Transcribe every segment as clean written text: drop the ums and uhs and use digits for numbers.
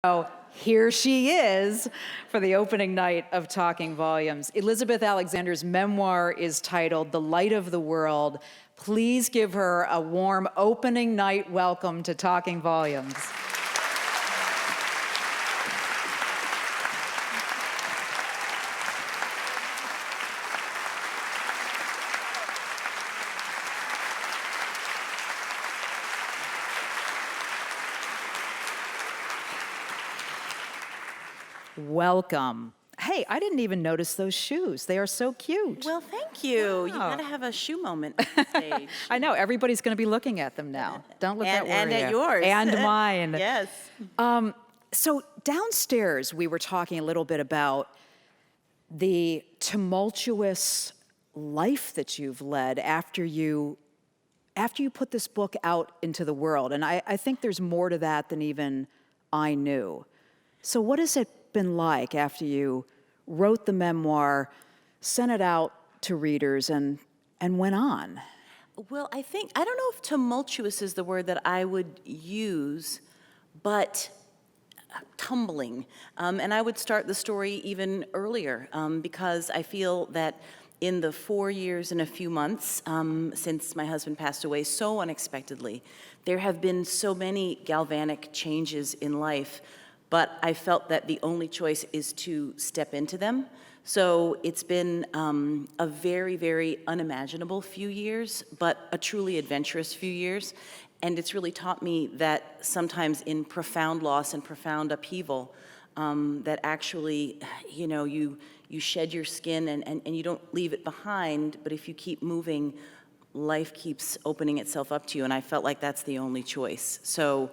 So here she is for the opening night of Talking Volumes. Elizabeth Alexander's memoir is titled The Light of the World. Please give her a warm opening night welcome to Talking Volumes. Welcome. Hey, I didn't even notice those shoes. They are so cute. Well, thank you. Wow. You gotta have a shoe moment on stage. I know, everybody's going to be looking at them now. Don't let that worry And at you. yours. And mine. Yes. So downstairs, we were talking a little bit about the tumultuous life that you've led after you put this book out into the world. And I think there's more to that than even I knew. So what has it been like after you wrote the memoir, sent it out to readers, and went on? Well, I don't know if tumultuous is the word that I would use, but tumbling. And I would start the story even earlier because I feel that in the 4 years and a few months since my husband passed away so unexpectedly, there have been so many galvanic changes in life, but I felt that the only choice is to step into them. So it's been a very, very unimaginable few years, but a truly adventurous few years. And it's really taught me that sometimes in profound loss and profound upheaval, that actually, you shed your skin and you don't leave it behind, but if you keep moving, life keeps opening itself up to you, and I felt like that's the only choice. So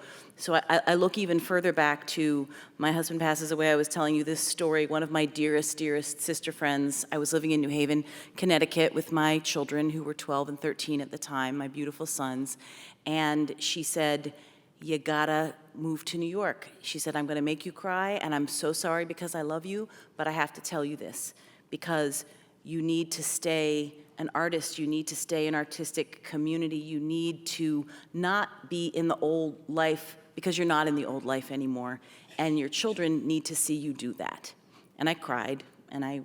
I look even further back to my husband passes away. I was telling you this story. One of my dearest sister friends, I was living in New Haven, Connecticut with my children who were 12 and 13 at the time, my beautiful sons, and she said, "You gotta move to New York." She said, "I'm gonna make you cry, and I'm so sorry because I love you, but I have to tell you this, because you need to stay an artist, you need to stay an artistic community, you need to not be in the old life because you're not in the old life anymore, and your children need to see you do that." And I cried, and I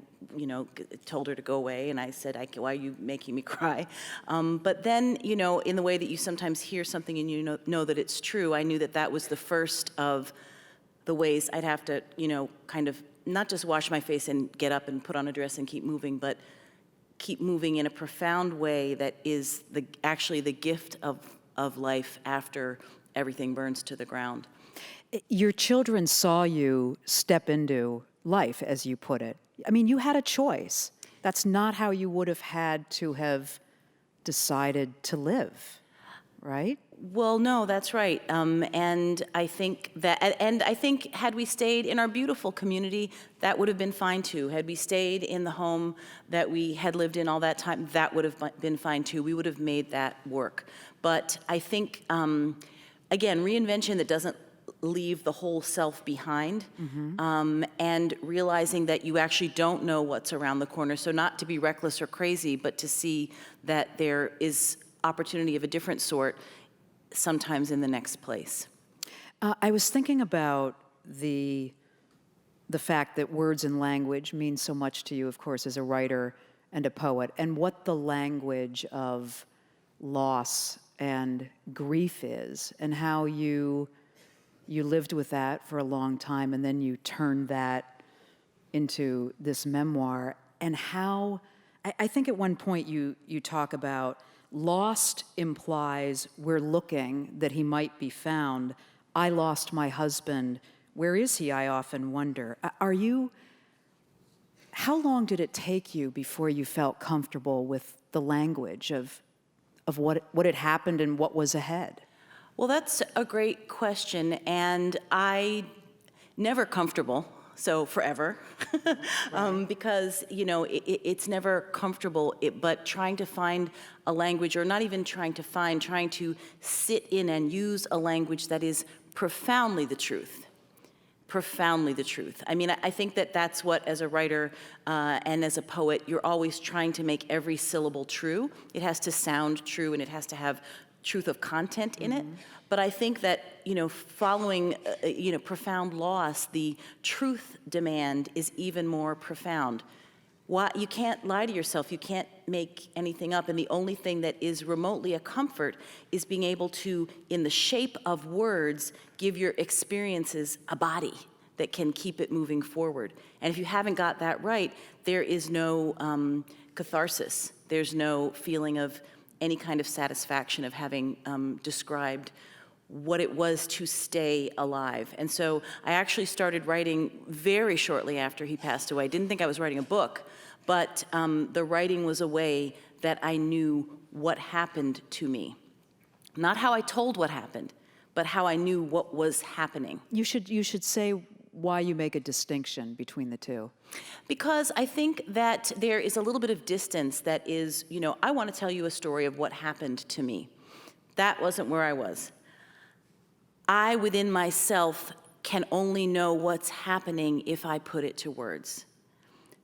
told her to go away, and I said, "Why are you making me cry?" But then, in the way that you sometimes hear something and you know that it's true, I knew that that was the first of the ways I'd have to, kind of not just wash my face and get up and put on a dress and keep moving, but keep moving in a profound way that is actually the gift of life after everything burns to the ground. Your children saw you step into life, as you put it. I mean, you had a choice. That's not how you would have had to have decided to live, right? Well, no, that's right. And I think had we stayed in our beautiful community, that would have been fine too. Had we stayed in the home that we had lived in all that time, that would have been fine too. We would have made that work. But I think, again, reinvention that doesn't leave the whole self behind, and realizing that you actually don't know what's around the corner. So not to be reckless or crazy, but to see that there is opportunity of a different sort sometimes in the next place. I was thinking about the fact that words and language mean so much to you, of course, as a writer and a poet, and what the language of loss and grief is, and how you lived with that for a long time, and then you turned that into this memoir, and how, I think at one point you talk about lost implies we're looking that he might be found. I lost my husband. Where is he, I often wonder. How long did it take you before you felt comfortable with the language of what had happened and what was ahead? Well, that's a great question, and I never comfortable, so forever, because it's never comfortable. But trying to find a language, or not even trying to sit in and use a language that is profoundly the truth. Profoundly the truth. I mean, I think that that's what, as a writer and as a poet, you're always trying to make every syllable true. It has to sound true, and it has to have truth of content in it. But I think that, following, profound loss, the truth demand is even more profound. Why, you can't lie to yourself. You can't make anything up. And the only thing that is remotely a comfort is being able to, in the shape of words, give your experiences a body that can keep it moving forward. And if you haven't got that right, there is no catharsis. There's no feeling of any kind of satisfaction of having described what it was to stay alive. And so I actually started writing very shortly after he passed away. I didn't think I was writing a book, but the writing was a way that I knew what happened to me. Not how I told what happened, but how I knew what was happening. You should say why you make a distinction between the two. Because I think that there is a little bit of distance that is, I want to tell you a story of what happened to me. That wasn't where I was. I, within myself, can only know what's happening if I put it to words.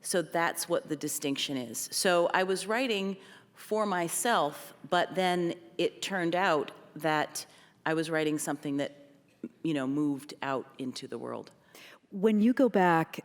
So that's what the distinction is. So I was writing for myself, but then it turned out that I was writing something that, moved out into the world. When you go back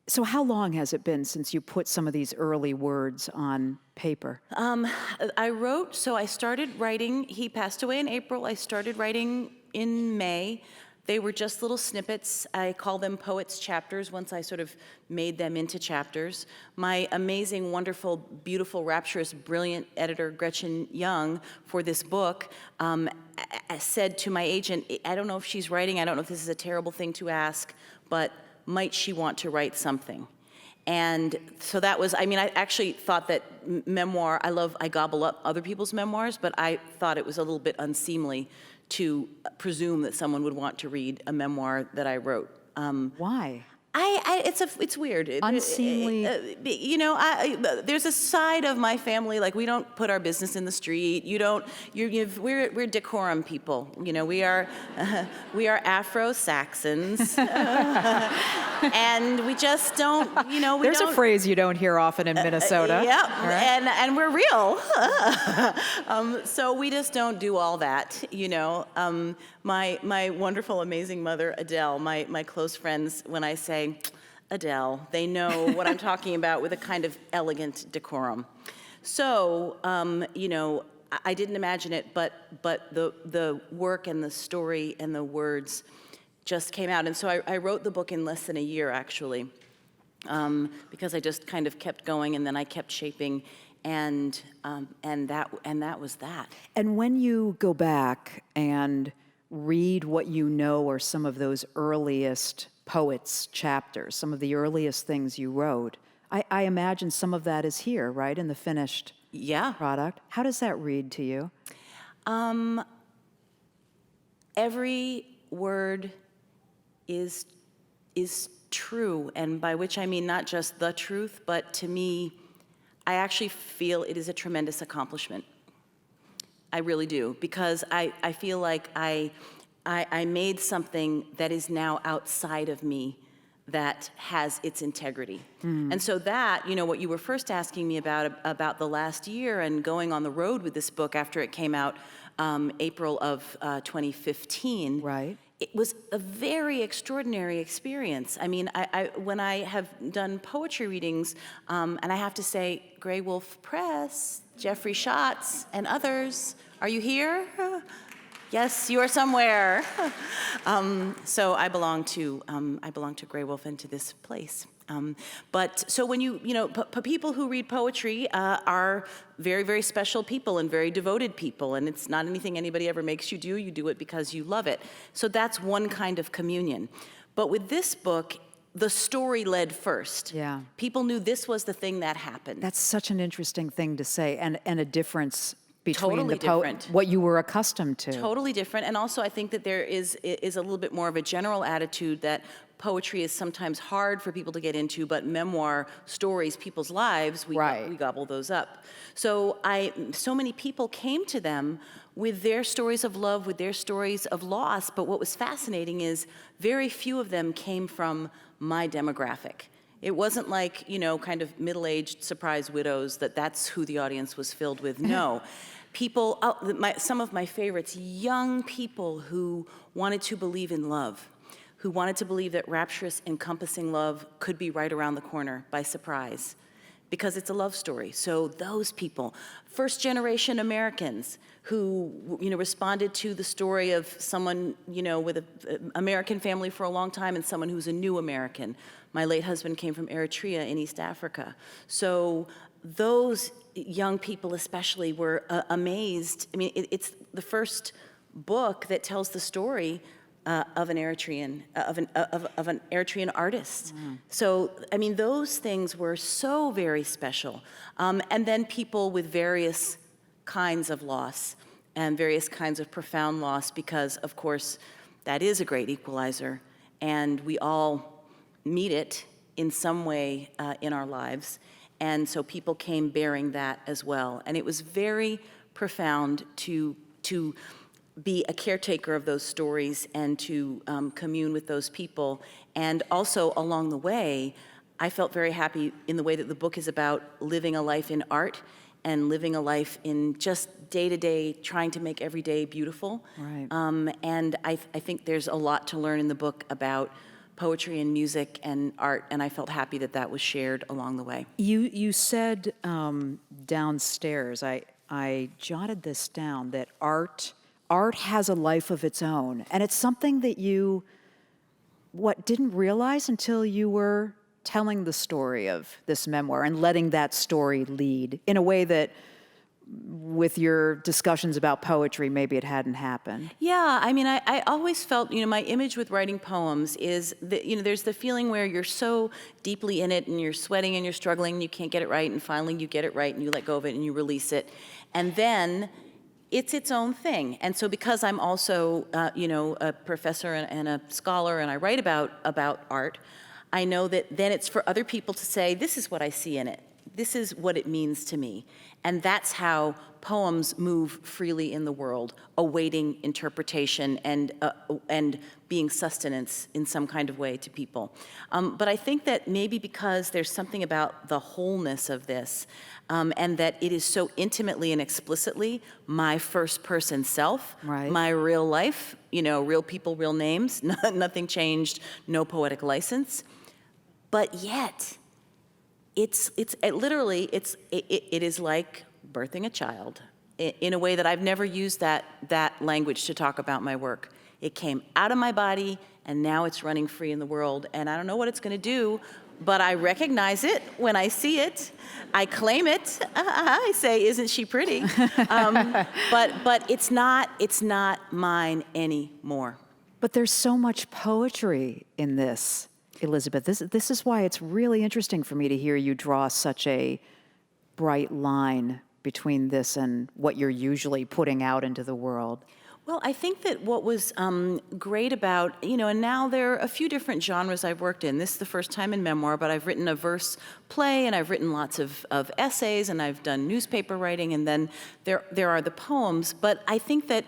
so how long has it been since you put some of these early words on paper? I started writing, he passed away in April, I started writing in May. They were just little snippets. I call them poets' chapters once I sort of made them into chapters. My amazing, wonderful, beautiful, rapturous, brilliant editor, Gretchen Young, for this book, said to my agent, I don't know if she's writing, I don't know if this is a terrible thing to ask, but might she want to write something? And so that was, I actually thought that memoir, I gobble up other people's memoirs, but I thought it was a little bit unseemly to presume that someone would want to read a memoir that I wrote. Why? It's weird. Unseemly. There's a side of my family, like we don't put our business in the street. We're decorum people. We are Afro-Saxons, and we just don't. There's a phrase you don't hear often in Minnesota. Yeah, right? and we're real. So we just don't do all that. My wonderful, amazing mother, Adele, my close friends, when I say Adele, they know what I'm talking about with a kind of elegant decorum. So, I didn't imagine it, but the work and the story and the words just came out. And so I wrote the book in less than a year, actually, because I just kind of kept going, and then I kept shaping, and that was that. And when you go back and read what you know are some of those earliest poets' chapters, some of the earliest things you wrote, I imagine some of that is here, right, in the finished product. How does that read to you? Every word is true, and by which I mean not just the truth, but to me, I actually feel it is a tremendous accomplishment. I really do, because I feel like I made something that is now outside of me that has its integrity. And so that, what you were first asking me about the last year and going on the road with this book after it came out April of 2015. Right. It was a very extraordinary experience. When I have done poetry readings, and I have to say, Grey Wolf Press, Jeffrey Schatz, and others, are you here? Yes, you are somewhere. So I belong to Grey Wolf and to this place. But so when people who read poetry are very, very special people and very devoted people, and it's not anything anybody ever makes you do. You do it because you love it. So that's one kind of communion. But with this book, the story led first. Yeah. People knew this was the thing that happened. That's such an interesting thing to say, and a difference between Totally different. what you were accustomed to. Totally different. And also I think that there is a little bit more of a general attitude that poetry is sometimes hard for people to get into, but memoir stories, people's lives, we gobble those up. So so many people came to them with their stories of love, with their stories of loss, but what was fascinating is very few of them came from my demographic. It wasn't like, kind of middle-aged surprise widows that's who the audience was filled with. No. people, some of my favorites, young people who wanted to believe in love, who wanted to believe that rapturous, encompassing love could be right around the corner by surprise, because it's a love story. So those people, first-generation Americans who, responded to the story of someone, with an American family for a long time and someone who's a new American. My late husband came from Eritrea in East Africa. So those young people especially were amazed. I mean, it's the first book that tells the story of an Eritrean, of an Eritrean artist. So, I mean, those things were so very special. And then people with various kinds of loss and various kinds of profound loss, because, of course, that is a great equalizer, and we all meet it in some way in our lives. And so people came bearing that as well. And it was very profound to be a caretaker of those stories and to commune with those people. And also along the way, I felt very happy in the way that the book is about living a life in art and living a life in just day-to-day, trying to make every day beautiful. Right. And I think there's a lot to learn in the book about poetry and music and art, and I felt happy that that was shared along the way. You said downstairs, I jotted this down, that art has a life of its own. And it's something that you, didn't realize until you were telling the story of this memoir and letting that story lead in a way that with your discussions about poetry, maybe it hadn't happened. Yeah, I mean, I always felt, my image with writing poems is that, there's the feeling where you're so deeply in it and you're sweating and you're struggling and you can't get it right, and finally you get it right and you let go of it and you release it. And then it's its own thing. And so because I'm also, a professor and a scholar and I write about art, I know that then it's for other people to say, this is what I see in it. This is what it means to me. And that's how poems move freely in the world, awaiting interpretation and being sustenance in some kind of way to people. But I think that maybe because there's something about the wholeness of this, and that it is so intimately and explicitly my first person self, right. My real life, real people, real names, nothing changed, no poetic license. But yet, it is like birthing a child in a way that I've never used that language to talk about my work. It came out of my body and now it's running free in the world, and I don't know what it's going to do, but I recognize it when I see it. I claim it. I say, isn't she pretty? But it's not mine anymore. But there's so much poetry in this, Elizabeth. This is why it's really interesting for me to hear you draw such a bright line between this and what you're usually putting out into the world. Well, I think that what was great about, and now there are a few different genres I've worked in. This is the first time in memoir, but I've written a verse play, and I've written lots of essays, and I've done newspaper writing, and then there are the poems. But I think that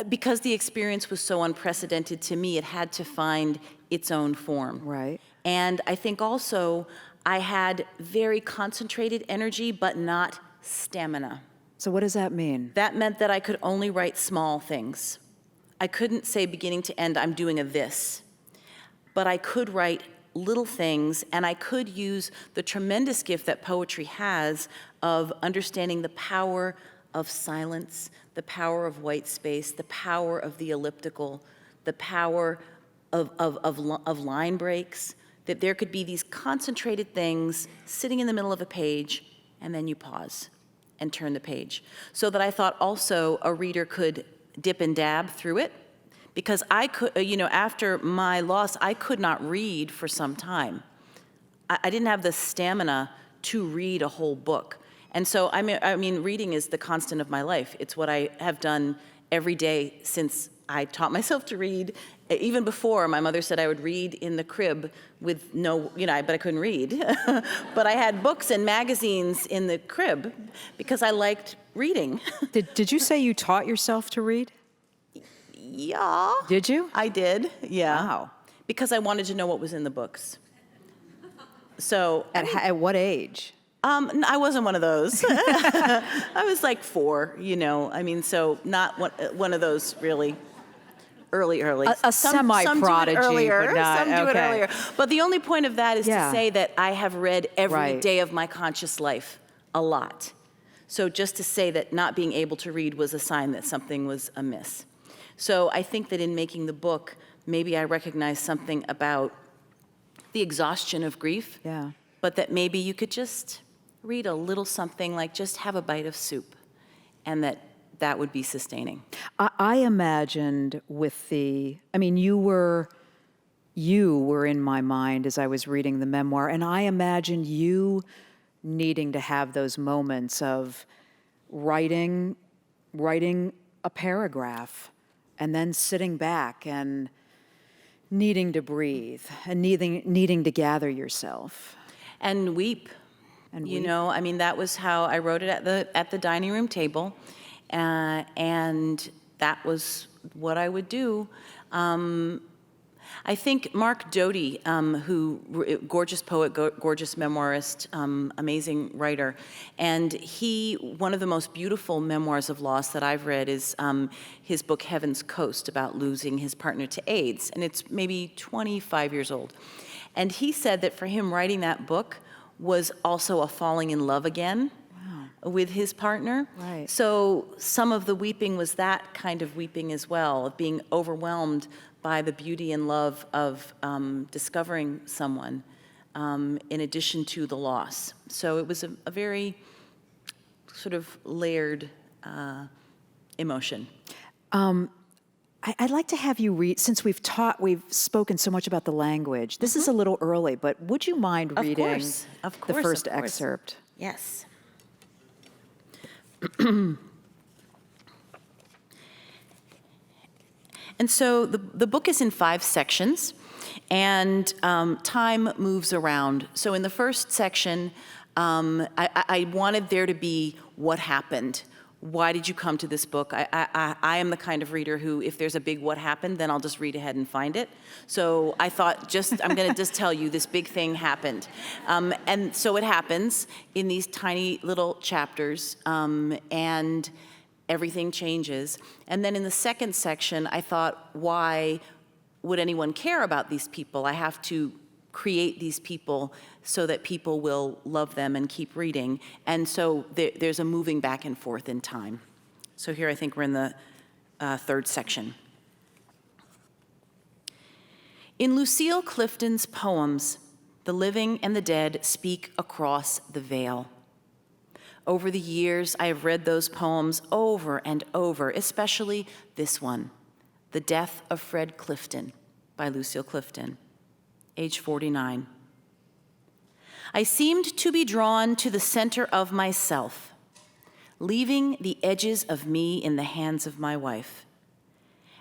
because the experience was so unprecedented to me, it had to find its own form. Right. And I think also I had very concentrated energy, but not stamina. So what does that mean? That meant that I could only write small things. I couldn't say beginning to end, I'm doing a this. But I could write little things, and I could use the tremendous gift that poetry has of understanding the power of silence, the power of white space, the power of the elliptical, the power of line breaks, that there could be these concentrated things sitting in the middle of a page, and then you pause and turn the page. So that I thought also a reader could dip and dab through it, because I could, after my loss, I could not read for some time. I didn't have the stamina to read a whole book. And so, I mean, reading is the constant of my life. It's what I have done every day since I taught myself to read. Even before, my mother said I would read in the crib with no, but I couldn't read. But I had books and magazines in the crib because I liked reading. Did you say you taught yourself to read? Yeah. Did you? I did, yeah. Wow. Because I wanted to know what was in the books. So At what age? I wasn't one of those. I was like 4, I mean, so not one of those really early. A Some do it semi-prodigy, earlier, but not, some do it okay. earlier. But the only point of that is to Yeah. say that I have read every Right. day of my conscious life a lot. So just to say that not being able to read was a sign that something was amiss. So I think that in making the book, maybe I recognized something about the exhaustion of grief, Yeah. but that maybe you could just read a little something, like just have a bite of soup, and that would be sustaining. I imagined you were in my mind as I was reading the memoir, and I imagined you needing to have those moments of writing a paragraph and then sitting back and needing to breathe and needing to gather yourself. And weep. And You weep. know, I mean, that was how I wrote it at the dining room table, and that was what I would do. I think Mark Doty, gorgeous poet, gorgeous memoirist, amazing writer, and one of the most beautiful memoirs of loss that I've read is his book Heaven's Coast, about losing his partner to AIDS, and it's maybe 25 years old. And he said that for him, writing that book was also a falling in love again with his partner. Right. So some of the weeping was that kind of weeping as well, of being overwhelmed by the beauty and love of discovering someone, in addition to the loss. So it was a very sort of layered emotion. I'd like to have you read, since we've spoken so much about the language. This is a little early, but would you mind reading Of the course, first of course. excerpt? Yes. And so the book is in 5 sections, and time moves around. So in the first section, I wanted there to be what happened. Why did you come to this book? I am the kind of reader who, if there's a big what happened, then I'll just read ahead and find it. So I thought, I'm going to just tell you this big thing happened. And so it happens in these tiny little chapters, and everything changes. And then in the second section, I thought, why would anyone care about these people? I have to create these people so that people will love them and keep reading. And so there's a moving back and forth in time. So here I think we're in the third section. In Lucille Clifton's poems, the living and the dead speak across the veil. Over the years, I have read those poems over and over, especially this one, The Death of Fred Clifton by Lucille Clifton, age 49. I seemed to be drawn to the center of myself, leaving the edges of me in the hands of my wife.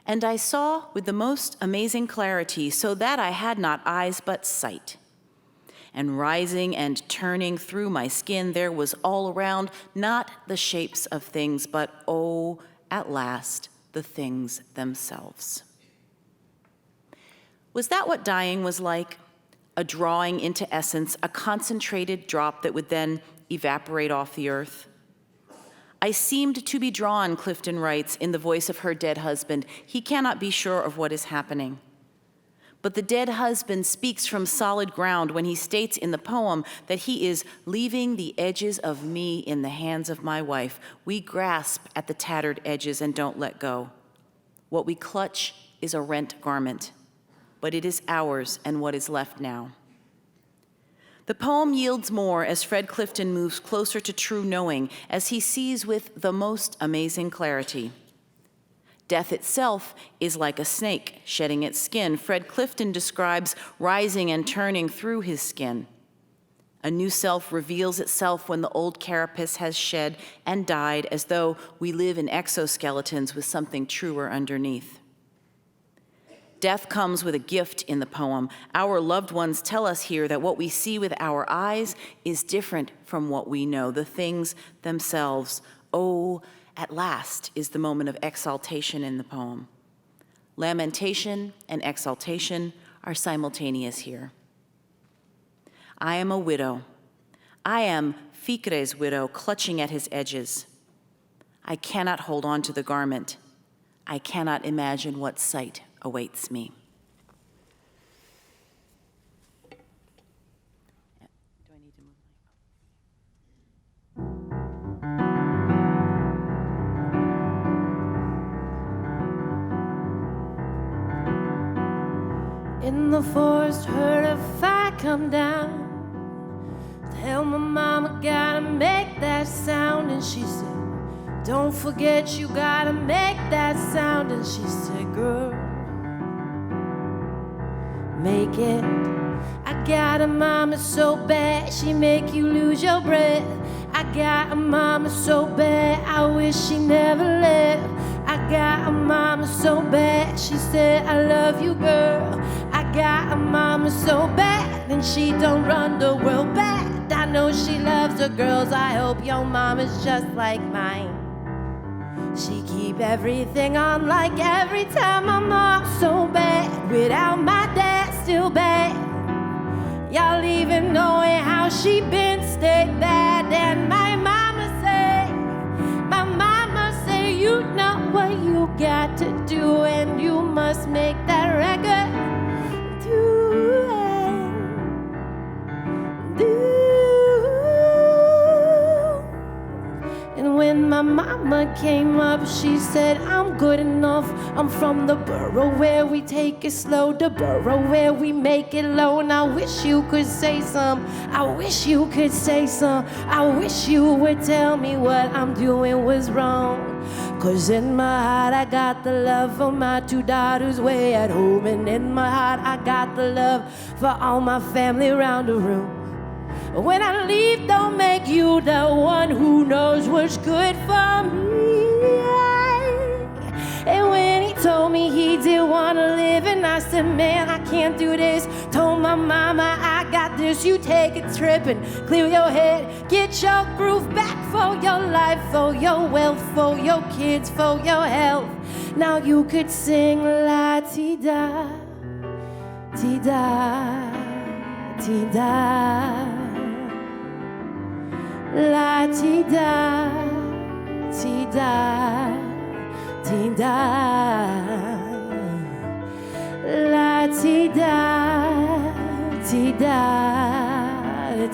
And I saw with the most amazing clarity, so that I had not eyes but sight. And rising and turning through my skin, there was all around not the shapes of things, but oh, at last, the things themselves. Was that what dying was like? A drawing into essence, a concentrated drop that would then evaporate off the earth? I seemed to be drawn, Clifton writes, in the voice of her dead husband. He cannot be sure of what is happening. But the dead husband speaks from solid ground when he states in the poem that he is leaving the edges of me in the hands of my wife. We grasp at the tattered edges and don't let go. What we clutch is a rent garment, but it is ours and what is left now. The poem yields more as Fred Clifton moves closer to true knowing, as he sees with the most amazing clarity. Death itself is like a snake shedding its skin. Fred Clifton describes rising and turning through his skin. A new self reveals itself when the old carapace has shed and died, as though we live in exoskeletons with something truer underneath. Death comes with a gift in the poem. Our loved ones tell us here that what we see with our eyes is different from what we know, the things themselves. Oh, at last is the moment of exaltation in the poem. Lamentation and exaltation are simultaneous here. I am a widow. I am Ficre's widow clutching at his edges. I cannot hold on to the garment. I cannot imagine what sight awaits me. Do I need to move? In the forest, heard a fire come down. Tell my mama, gotta make that sound. And she said, don't forget you gotta make that sound. And she said, girl, make it. I got a mama so bad, she make you lose your breath. I got a mama so bad, I wish she never left. I got a mama so bad, she said, I love you, girl. I got a mama so bad, and she don't run the world bad. I know she loves her girls, I hope your mama's just like mine. She keep everything on like every time my mom's so bad. Without my dad, still bad. Y'all even knowing how she been, stay bad. And my mama say, you know what you got to do, and you must make that record. And when my mama came up, she said, I'm good enough. I'm from the borough where we take it slow, the borough where we make it low. And I wish you could say some. I wish you could say some. I wish you would tell me what I'm doing was wrong. 'Cause in my heart I got the love for my 2 daughters way at home. And in my heart I got the love for all my family around the room. When I leave, don't make you the one who knows what's good for me. And when he told me he did want to live, and I said, man, I can't do this. Told my mama, I got this. You take a trip and clear your head. Get your groove back for your life, for your wealth, for your kids, for your health. Now you could sing la-ti-da, ti-da, ti-da. La-ti-da, ti-da, ti-da. La-ti-da, ti-da,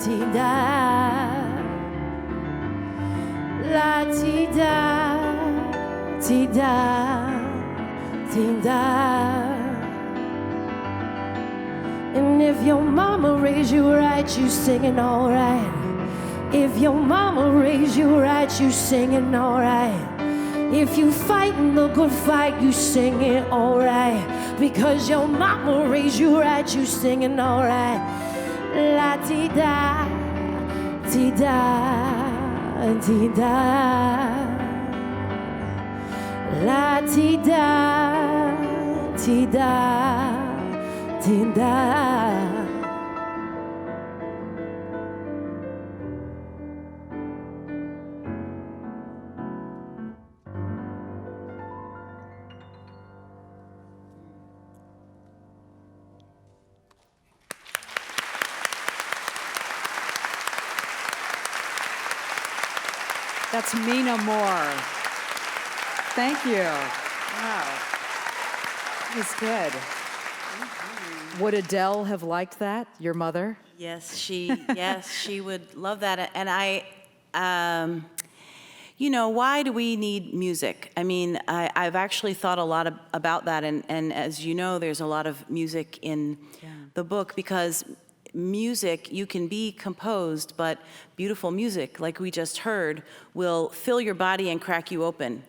ti-da. La-ti-da, ti-da, ti-da. And if your mama raised you right, you singing all right. If your mama raised you right, you singing all right. If you fighting the good fight, you singing all right. Because your mama raised you right, you singing all right. La-ti-da, ti-da, ti-da. La-ti-da, ti-da, ti-da. That's Mina Moore. Thank you. Wow. That was good. Would Adele have liked that, your mother? Yes, she would love that. And why do we need music? I mean, I've actually thought a lot about that, and as you know, there's a lot of music in the book, because music, you can be composed, but beautiful music, like we just heard, will fill your body and crack you open.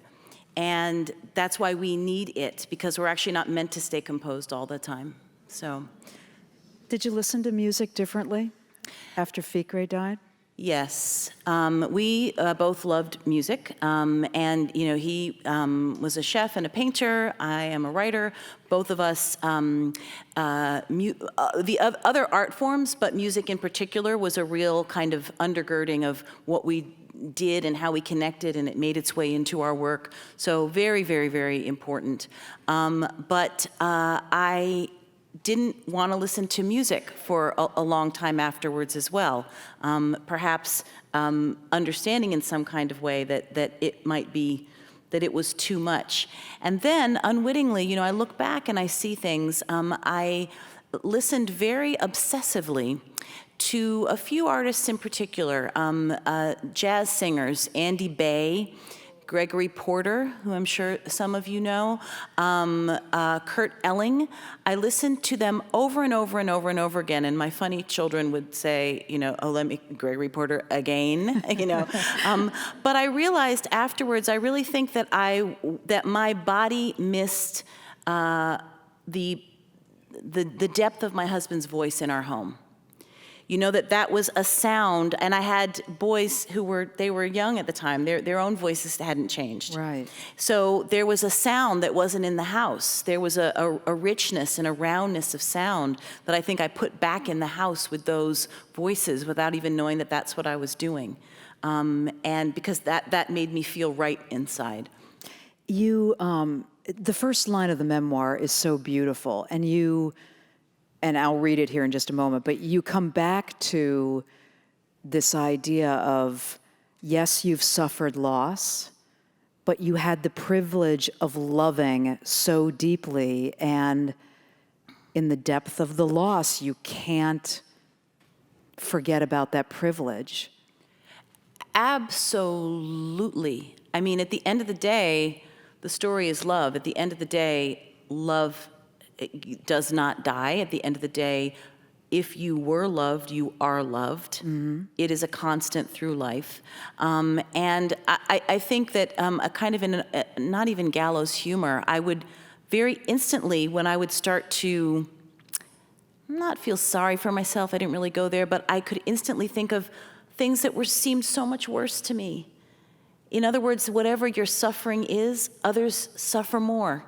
And that's why we need it, because we're actually not meant to stay composed all the time. So, did you listen to music differently after Ficre died? Yes, we both loved music, and he was a chef and a painter. I am a writer. Both of us, the other art forms, but music in particular was a real kind of undergirding of what we did and how we connected, and it made its way into our work. So very, very, very important. But I didn't want to listen to music for a long time afterwards as well. Perhaps understanding in some kind of way that it might be, that it was too much. And then unwittingly, you know, I look back and I see things. I listened very obsessively to a few artists in particular, jazz singers, Andy Bay, Gregory Porter, who I'm sure some of you know, Kurt Elling. I listened to them over and over and over and over again, and my funny children would say, you know, oh, let me, Gregory Porter again, you know. But I realized afterwards, I really think that that my body missed the depth of my husband's voice in our home. You know, that was a sound, and I had boys who were young at the time. Their own voices hadn't changed. Right. So there was a sound that wasn't in the house. There was a richness and a roundness of sound that I think I put back in the house with those voices without even knowing that that's what I was doing. And because that made me feel right inside. You, the first line of the memoir is so beautiful, and I'll read it here in just a moment, but you come back to this idea of, yes, you've suffered loss, but you had the privilege of loving so deeply, and in the depth of the loss, you can't forget about that privilege. Absolutely. I mean, at the end of the day, the story is love. At the end of the day, love does not die. At the end of the day, if you were loved, you are loved. Mm-hmm. It is a constant through life. And I think that a kind of not even gallows humor, I would very instantly, when I would start to not feel sorry for myself, I didn't really go there, but I could instantly think of things that seemed so much worse to me. In other words, whatever your suffering is, others suffer more.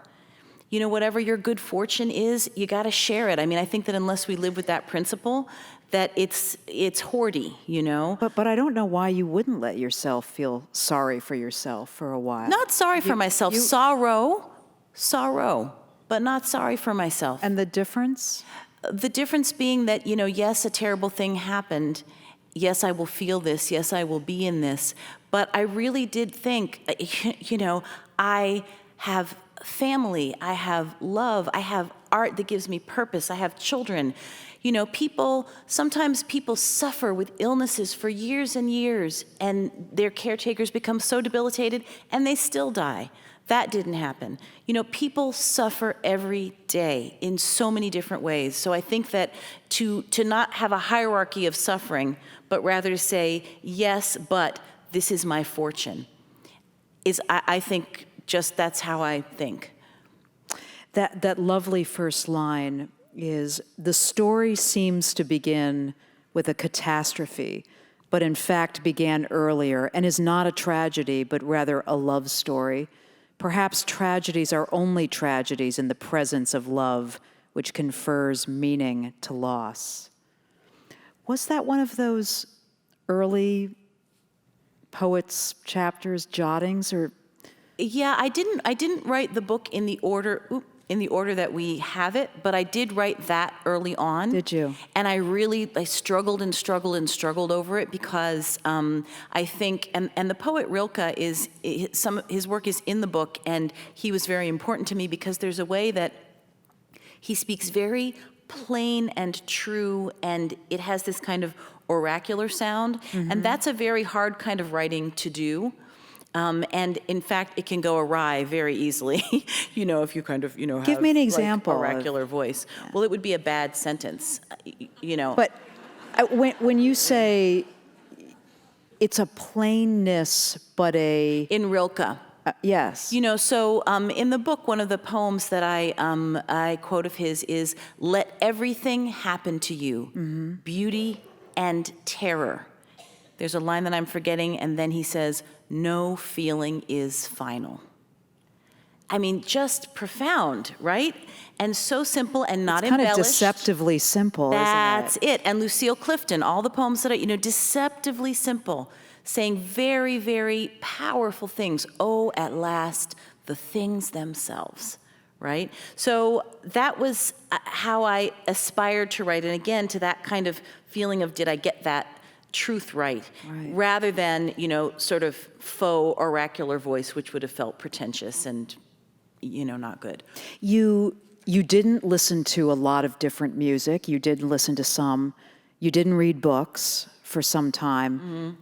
You know, whatever your good fortune is, you got to share it. I mean, I think that unless we live with that principle, that it's hoardy, you know? But I don't know why you wouldn't let yourself feel sorry for yourself for a while. Not sorry for myself. Sorrow, but not sorry for myself. And the difference? The difference being that, you know, yes, a terrible thing happened. Yes, I will feel this. Yes, I will be in this. But I really did think, you know, I have family, I have love, I have art that gives me purpose, I have children. You know, sometimes people suffer with illnesses for years and years, and their caretakers become so debilitated, and they still die. That didn't happen. You know, people suffer every day in so many different ways. So I think that to not have a hierarchy of suffering, but rather to say, yes, but this is my fortune, is, I think, just that's how I think. That lovely first line is, the story seems to begin with a catastrophe, but in fact began earlier and is not a tragedy, but rather a love story. Perhaps tragedies are only tragedies in the presence of love, which confers meaning to loss. Was that one of those early poets' chapters, jottings, or? Yeah, I didn't write the book in the order that we have it, but I did write that early on. Did you? And I struggled and struggled and struggled over it because I think, and the poet Rilke his work is in the book, and he was very important to me because there's a way that he speaks very plain and true, and it has this kind of oracular sound, mm-hmm. and that's a very hard kind of writing to do. And in fact, it can go awry very easily, you know, if you kind of, you know, give have me an example like oracular voice. Yeah. Well, it would be a bad sentence, you know. But when you say it's a plainness, but in Rilke. Yes. You know, so in the book, one of the poems that I quote of his is, "Let everything happen to you, mm-hmm. beauty and terror." There's a line that I'm forgetting, and then he says, "No feeling is final." I mean, just profound, right? And so simple and not embellished. It's kind of deceptively simple, That's isn't it? it. And Lucille Clifton, all the poems that are, deceptively simple, saying very, very powerful things. Oh, at last, the things themselves, right? So that was how I aspired to write, and again, to that kind of feeling of, did I get that truth right? Rather than, sort of faux oracular voice, which would have felt pretentious and, not good. You didn't listen to a lot of different music. You did listen to some. You didn't read books for some time.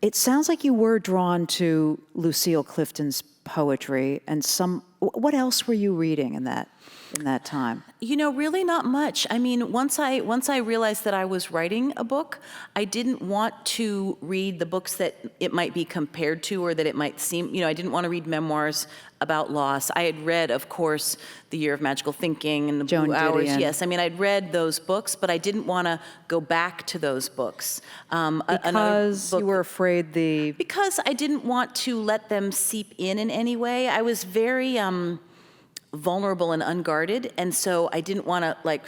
It sounds like you were drawn to Lucille Clifton's poetry and some. What else were you reading in that time? Really not much. I mean, once I realized that I was writing a book, I didn't want to read the books that it might be compared to, or that it might seem, I didn't want to read memoirs about loss. I had read, of course, The Year of Magical Thinking and The Joan Blue Hours. Didion. Yes, I mean, I'd read those books, but I didn't want to go back to those books. Because you were afraid Because I didn't want to let them seep in any way. I was very vulnerable and unguarded, and so I didn't want to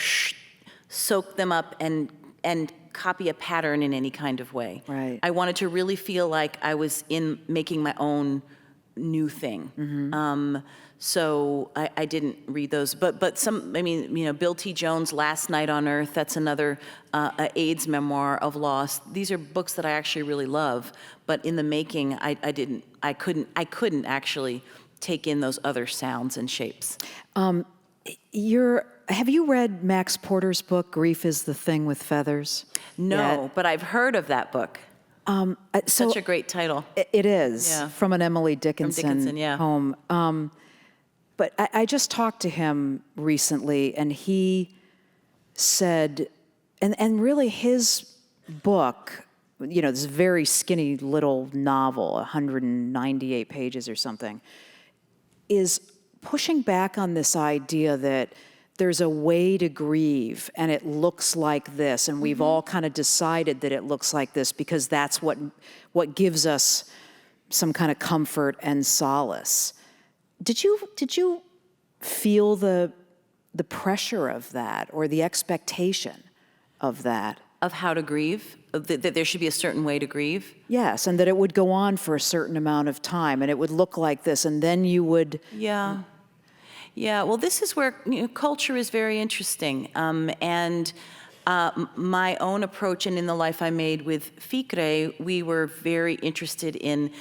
soak them up and copy a pattern in any kind of way. Right. I wanted to really feel like I was making my own new thing. So I didn't read those, but some. I mean, Bill T. Jones' Last Night on Earth. That's another AIDS memoir of loss. These are books that I actually really love, but in the making, I couldn't actually take in those other sounds and shapes. Have you read Max Porter's book, Grief is the Thing with Feathers? No, but I've heard of that book. Such a great title. It is, Yeah. from an Emily Dickinson, yeah. poem. But I just talked to him recently, and he said, and really his book, this very skinny little novel, 198 pages or something, is pushing back on this idea that there's a way to grieve and it looks like this, and we've all kind of decided that it looks like this because that's what gives us some kind of comfort and solace. Did you feel the pressure of that, or the expectation of that? Of how to grieve? That there should be a certain way to grieve? Yes, and that it would go on for a certain amount of time, and it would look like this, and then you would... Yeah. Well, this is where culture is very interesting. And my own approach, and in the life I made with Ficre, we were very interested in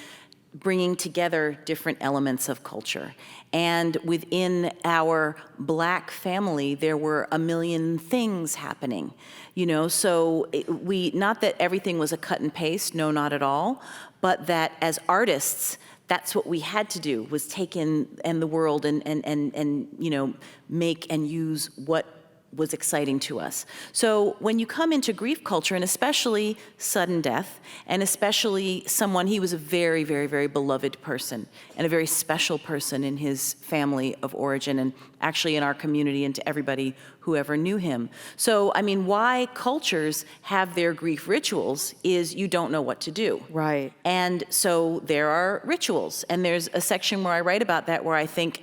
bringing together different elements of culture. And within our Black family, there were a million things happening, so not that everything was a cut and paste, no, not at all, but that as artists, that's what we had to do, was take in the world and make and use what was exciting to us. So when you come into grief culture, and especially sudden death, and especially he was a very, very, very beloved person, and a very special person in his family of origin, and actually in our community, and to everybody who ever knew him. So, I mean, why cultures have their grief rituals is you don't know what to do. Right. And so there are rituals, and there's a section where I write about that, where I think,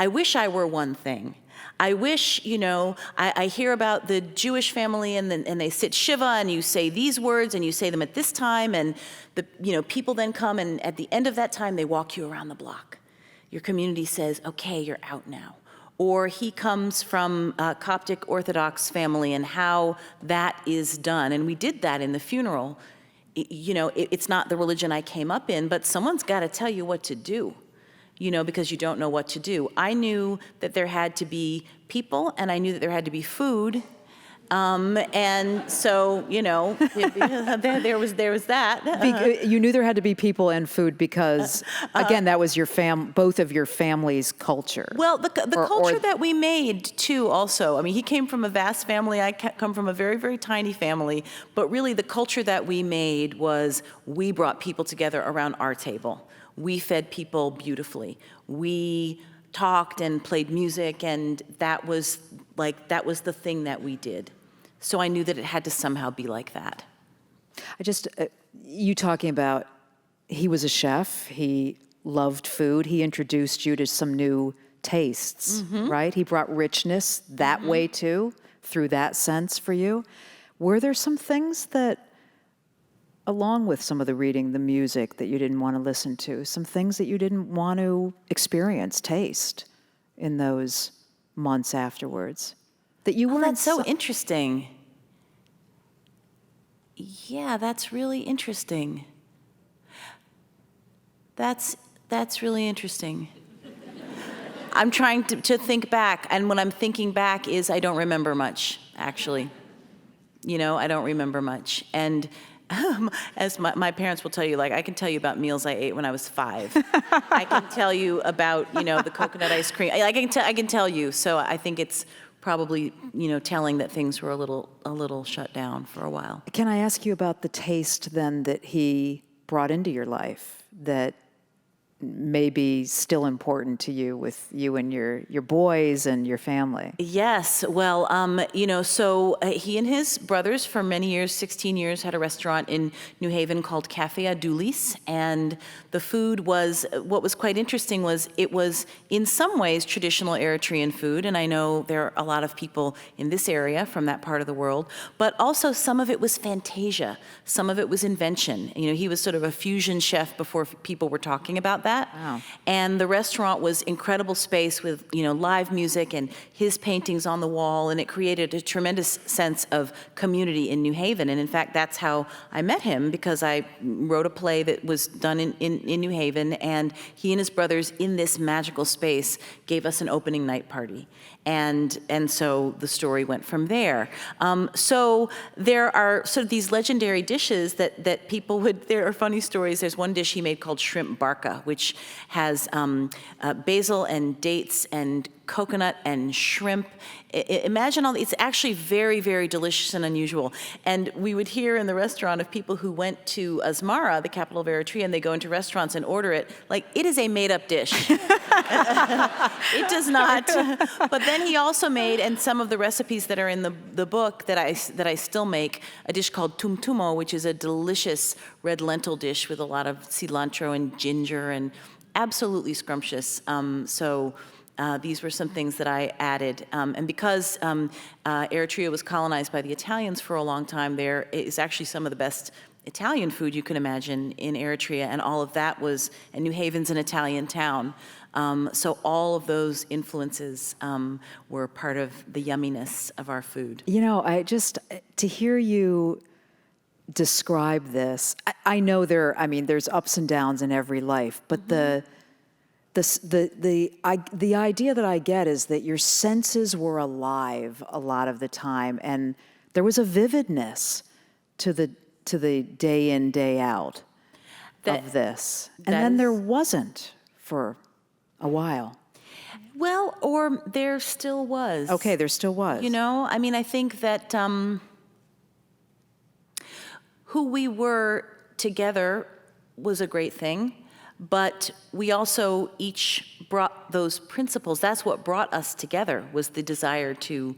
I wish I were one thing. I wish, I hear about the Jewish family, and they sit Shiva, and you say these words, and you say them at this time, and people then come, and at the end of that time, they walk you around the block. Your community says, okay, you're out now. Or he comes from a Coptic Orthodox family, and how that is done. And we did that in the funeral. It's not the religion I came up in, but someone's got to tell you what to do. Because you don't know what to do. I knew that there had to be people, and I knew that there had to be food. And so, there was that. You knew there had to be people and food because, again, that was both of your family's culture. Well, the culture that we made, too, also. I mean, he came from a vast family. I come from a very, very tiny family. But really, the culture that we made was we brought people together around our table. We fed people beautifully. We talked and played music, and that was the thing that we did. So I knew that it had to somehow be like that. You talking about, he was a chef, he loved food, he introduced you to some new tastes, right? He brought richness that way too, through that sense for you. Were there some things that, along with some of the reading, the music that you didn't want to listen to, some things that you didn't want to experience, taste in those months afterwards? That you Oh, weren't that's so interesting. Yeah, that's really interesting. That's really interesting. I'm trying to think back, and when I'm thinking back is I don't remember much, actually. You know, I don't remember much. And as my parents will tell you, like, I can tell you about meals I ate when I was 5. I can tell you about, you know, the coconut ice cream. I can tell you. So I think it's probably, you know, telling that things were a little shut down for a while. Can I ask you about the taste then that he brought into your life that may be still important to you with you and your boys and your family? Yes, well, you know, so he and his brothers for many years, 16 years, had a restaurant in New Haven called Cafe Adulis, and the food was, what was quite interesting was it was in some ways traditional Eritrean food, and I know there are a lot of people in this area from that part of the world, but also some of it was fantasia, some of it was invention. You know, he was sort of a fusion chef before people were talking about that. Wow. And the restaurant was incredible space with, you know, live music and his paintings on the wall, and it created a tremendous sense of community in New Haven. And in fact, that's how I met him, because I wrote a play that was done in New Haven, and he and his brothers in this magical space gave us an opening night party. And so the story went from there. So there are sort of these legendary dishes that people would, there are funny stories. There's one dish he made called shrimp barca, which has basil and dates and coconut and shrimp. Imagine all, it's actually very, very delicious and unusual. And we would hear in the restaurant of people who went to Asmara, the capital of Eritrea, and they go into restaurants and order it, like, it is a made-up dish. It does not. But then he also made, and some of the recipes that are in the book that I still make, a dish called tumtumo, which is a delicious red lentil dish with a lot of cilantro and ginger and absolutely scrumptious. These were some things that I added. And because Eritrea was colonized by the Italians for a long time, there is actually some of the best Italian food you can imagine in Eritrea, and all of that was, and New Haven's an Italian town. So all of those influences were part of the yumminess of our food. You know, to hear you describe this, I know there's ups and downs in every life, but the idea that I get is that your senses were alive a lot of the time, and there was a vividness to the day in, day out of this. And then there wasn't for a while. Well, or there still was. Okay, there still was. You know, I mean, I think that who we were together was a great thing, but we also each brought those principles. That's what brought us together, was the desire to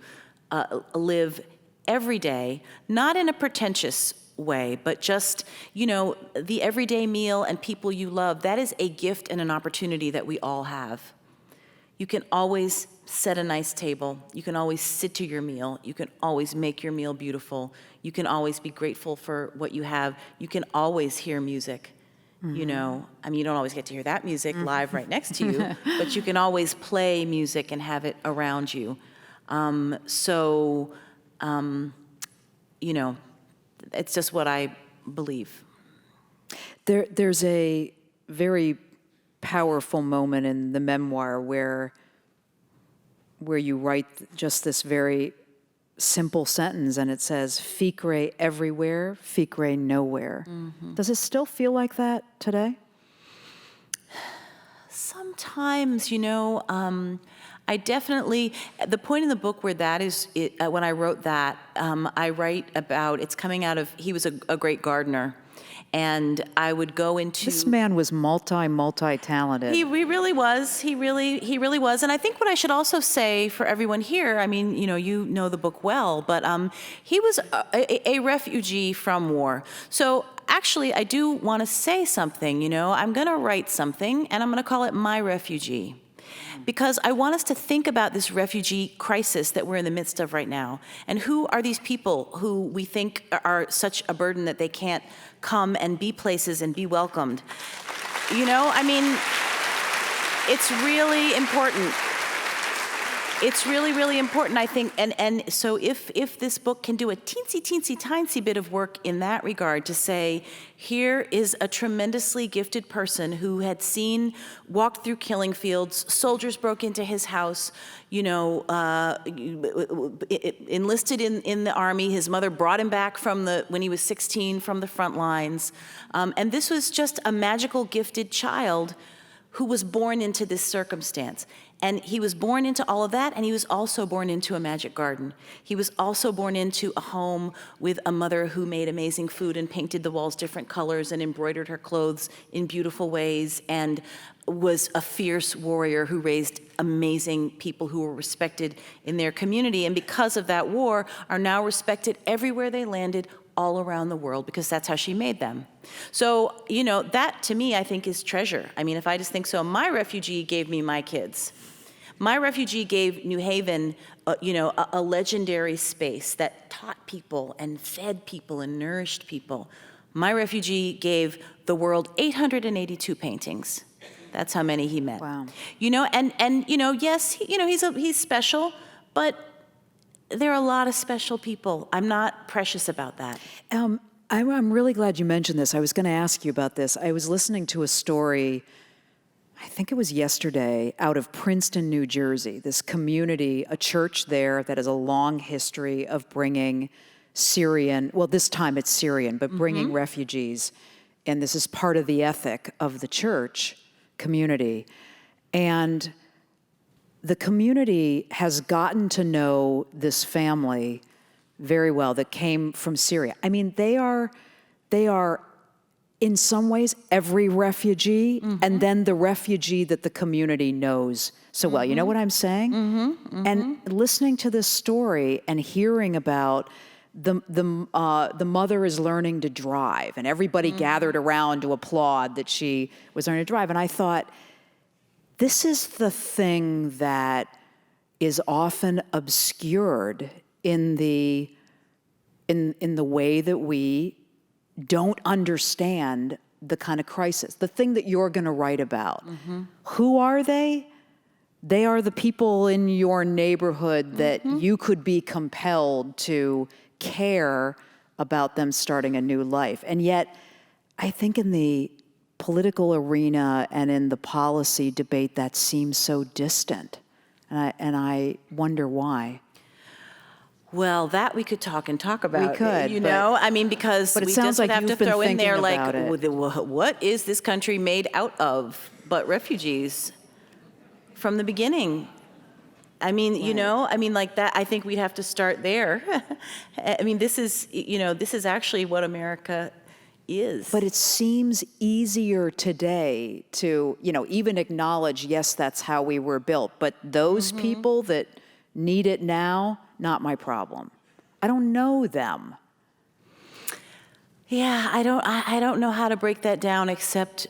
live every day, not in a pretentious way, but just, you know, the everyday meal and people you love. That is a gift and an opportunity that we all have. You can always set a nice table. You can always sit to your meal. You can always make your meal beautiful. You can always be grateful for what you have. You can always hear music. Mm-hmm. You know, I mean, you don't always get to hear that music live right next to you, but you can always play music and have it around you. You know, it's just what I believe. There's a very powerful moment in the memoir where you write just this very simple sentence, and it says, "Ficre everywhere, ficre nowhere." Mm-hmm. Does it still feel like that today? Sometimes, you know, I definitely, the point in the book where that is, when I wrote that, I write about, it's coming out of, he was a great gardener. And I would go into... This man was multi-talented. He really was. He really was. And I think what I should also say for everyone here, I mean, you know the book well, but he was a refugee from war. So actually, I do want to say something, you know. I'm going to write something, and I'm going to call it My Refugee. Because I want us to think about this refugee crisis that we're in the midst of right now. And who are these people who we think are such a burden that they can't come and be places and be welcomed? You know, I mean, it's really important It's really, really important, I think, and so if this book can do a teensy bit of work in that regard to say, here is a tremendously gifted person who had walked through killing fields, soldiers broke into his house, enlisted in the army, his mother brought him back when he was 16 from the front lines, and this was just a magical, gifted child who was born into this circumstance. And he was born into all of that, and he was also born into a magic garden. He was also born into a home with a mother who made amazing food and painted the walls different colors and embroidered her clothes in beautiful ways, and was a fierce warrior who raised amazing people who were respected in their community. And because of that war, are now respected everywhere they landed, all around the world, because that's how she made them. So, that to me, I think, is treasure. I mean, if I just think so, my refugee gave me my kids. My refugee gave New Haven, a legendary space that taught people and fed people and nourished people. My refugee gave the world 882 paintings. That's how many he met. Wow. Yes, he's special, but there are a lot of special people. I'm not precious about that. I'm really glad you mentioned this. I was going to ask you about this. I was listening to a story, I think it was yesterday, out of Princeton, New Jersey, this community, a church there that has a long history of bringing Syrian, well, this time it's Syrian, but bringing refugees. And this is part of the ethic of the church community. And the community has gotten to know this family very well that came from Syria. I mean, they are in some ways every refugee, and then the refugee that the community knows so well. You know what I'm saying? And listening to this story and hearing about the mother is learning to drive, and everybody gathered around to applaud that she was learning to drive, and I thought, this is the thing that is often obscured in the way that we don't understand the kind of crisis. The thing that you're going to write about. Who are they? They are the people in your neighborhood that you could be compelled to care about them starting a new life. And yet, I think in the political arena and in the policy debate, that seems so distant. And I wonder why. Well, that we could talk about. We could, because but it we sounds just would like have to you've been throw in thinking there, about it. what is this country made out of but refugees from the beginning? I mean, like that, I think we'd have to start there. I mean, this is actually what America is. But it seems easier today to, even acknowledge, yes, that's how we were built. But those people that need it now, not my problem. I don't know them. Yeah, I don't know how to break that down except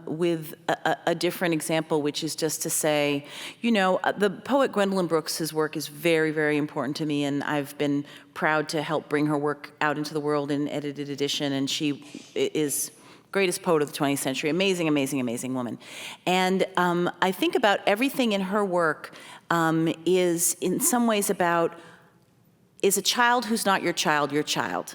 with a different example, which is just to say, the poet Gwendolyn Brooks's work is very, very important to me, and I've been proud to help bring her work out into the world in edited edition, and she is greatest poet of the 20th century, amazing, amazing, amazing woman. And I think about everything in her work is in some ways about, is a child who's not your child your child?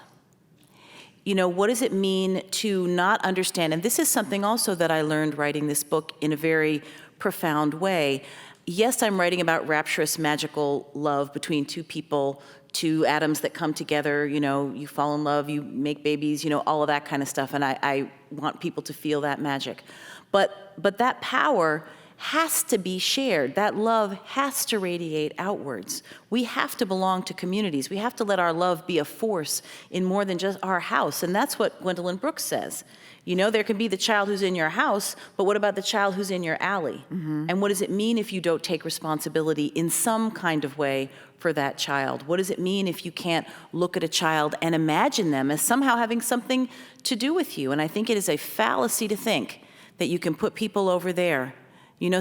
What does it mean to not understand? And this is something also that I learned writing this book in a very profound way. Yes, I'm writing about rapturous, magical love between two people, two atoms that come together, you fall in love, you make babies, all of that kind of stuff. And I want people to feel that magic. But that power has to be shared. That love has to radiate outwards. We have to belong to communities. We have to let our love be a force in more than just our house. And that's what Gwendolyn Brooks says. There can be the child who's in your house, but what about the child who's in your alley? And what does it mean if you don't take responsibility in some kind of way for that child? What does it mean if you can't look at a child and imagine them as somehow having something to do with you? And I think it is a fallacy to think that you can put people over there.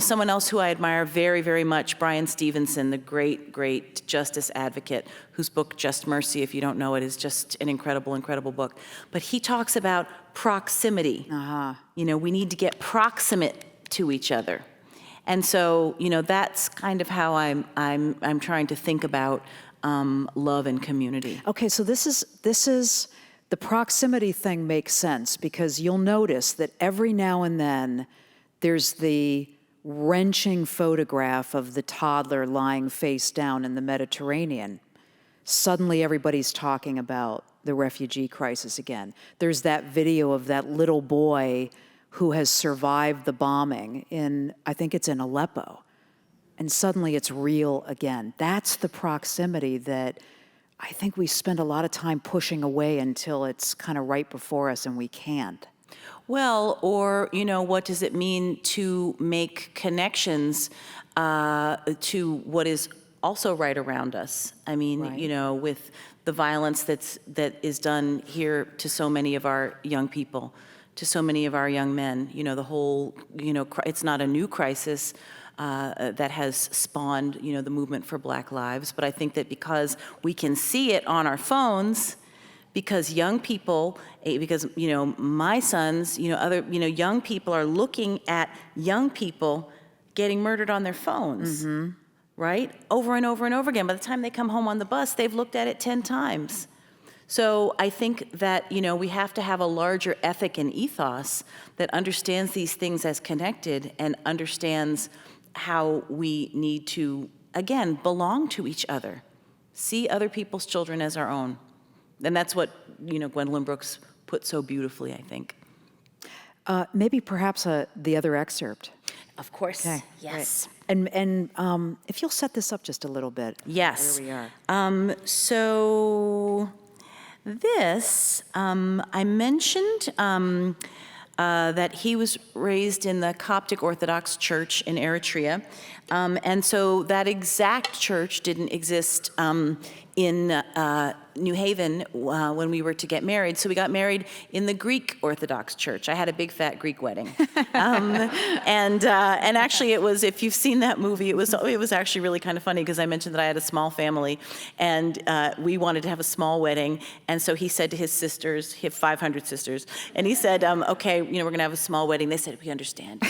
Someone else who I admire very, very much, Brian Stevenson, the great, great justice advocate, whose book, Just Mercy, if you don't know it, is just an incredible, incredible book. But he talks about proximity. We need to get proximate to each other. And so, that's kind of how I'm trying to think about love and community. Okay, so this is the proximity thing makes sense, because you'll notice that every now and then there's the wrenching photograph of the toddler lying face down in the Mediterranean. Suddenly everybody's talking about the refugee crisis again. There's that video of that little boy who has survived the bombing I think it's in Aleppo. And suddenly it's real again. That's the proximity that I think we spend a lot of time pushing away until it's kind of right before us and we can't. Well, or, what does it mean to make connections to what is also right around us? I mean, Right. With the violence that is done here to so many of our young people, to so many of our young men, the whole, it's not a new crisis that has spawned, the movement for Black lives. But I think that because we can see it on our phones, because young people, because, my sons, other, young people are looking at young people getting murdered on their phones, right? Over and over and over again. By the time they come home on the bus, they've looked at it 10 times. So I think that, we have to have a larger ethic and ethos that understands these things as connected and understands how we need to, again, belong to each other, see other people's children as our own. And that's what, Gwendolyn Brooks put so beautifully, I think. Maybe perhaps the other excerpt. Of course. Okay, Yes. right. And if you'll set this up just a little bit. Yes. There we are. So this, I mentioned that he was raised in the Coptic Orthodox Church in Eritrea. And so that exact church didn't exist in New Haven when we were to get married. So we got married in the Greek Orthodox Church. I had a big fat Greek wedding. And actually it was, if you've seen that movie, it was actually really kind of funny because I mentioned that I had a small family and we wanted to have a small wedding. And so he said to his sisters, he had 500 sisters, and he said, okay, we're gonna have a small wedding. They said, we understand,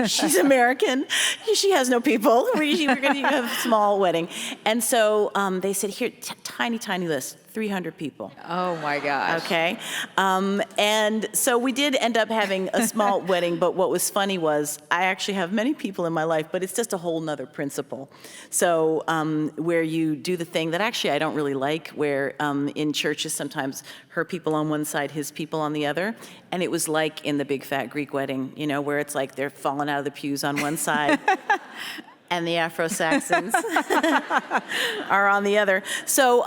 she's American, she has no people, we're gonna have a small wedding. And so they said, here, tiny list, 300 people. Oh my gosh. Okay. And so we did end up having a small wedding, but what was funny was I actually have many people in my life, but it's just a whole nother principle. So where you do the thing that actually I don't really like, where in churches sometimes her people on one side, his people on the other. And it was like in the big fat Greek wedding, where it's like they're falling out of the pews on one side. And the Afro-Saxons are on the other. So,